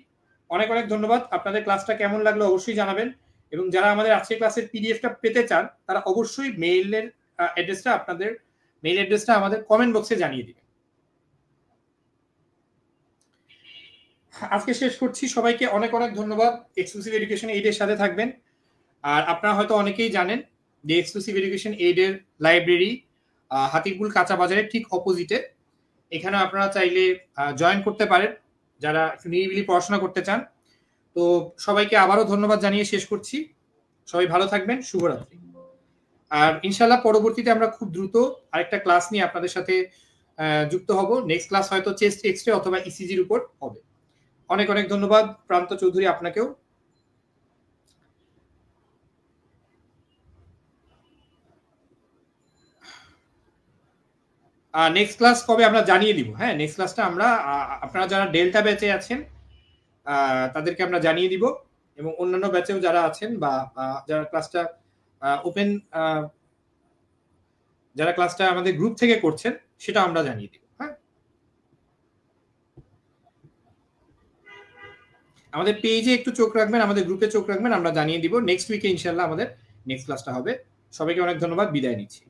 অনেক অনেক ধন্যবাদ। আপনাদের ক্লাসটা কেমন লাগলো অবশ্যই জানাবেন, এবং যারা আমাদের আজকের ক্লাসের পিডিএফটা পেতে চান তারা অবশ্যই মেইলের অ্যাড্রেসটা, আপনাদের মেইল অ্যাড্রেসটা আমাদের কমেন্ট বক্সে জানিয়ে দিবেন। আজকে শেষ করছি। সবাইকে অনেক অনেক ধন্যবাদ। এক্সক্লুসিভ এডুকেশন এইডের সাথে থাকবেন। আর আপনারা হয়তো অনেকেই জানেন যে এক্সক্লুসিভ এডুকেশন এইডের লাইব্রেরি হাতিরপুল কাঁচা বাজারের ঠিক অপোজিটে। এখানে আপনারা চাইলে জয়েন করতে পারেন যারা একটু নিরিবিলি পড়াশোনা করতে চান। তো সবাইকে আবারও ধন্যবাদ জানিয়ে শেষ করছি। সবাই ভালো থাকবেন, শুভরাত্রি। আর ইনশাল্লাহ পরবর্তীতে আমরা খুব দ্রুত আরেকটা ক্লাস নিয়ে আপনাদের সাথে যুক্ত হব। নেক্সট ক্লাস হয়তো চেস্ট এক্সরে অথবা ইসিজির উপর হবে। অনেক অনেক ধন্যবাদ প্রান্ত চৌধুরী, আপনাকেও। নেক্সট ক্লাস কবে আমরা জানিয়ে দিব। হ্যাঁ, নেক্সট ক্লাসটা আমরা, আপনারা যারা ডেল্টা ব্যাচে আছেন তাদেরকে আমরা জানিয়ে দিব, এবং অন্যান্য ব্যাচেও যারা আছেন বা যারা ক্লাসটা ওপেন, যারা ক্লাসটা আমাদের গ্রুপ থেকে করছেন সেটা আমরা জানিয়ে দিব। হ্যাঁ, আমাদের পেজে একটু চোখ রাখবেন, আমাদের গ্রুপে চোখ রাখবেন, আমরা জানিয়ে দিব। নেক্সট উইকে ইনশাল্লাহ আমাদের নেক্সট ক্লাসটা হবে। সবাইকে অনেক ধন্যবাদ, বিদায় নিচ্ছি।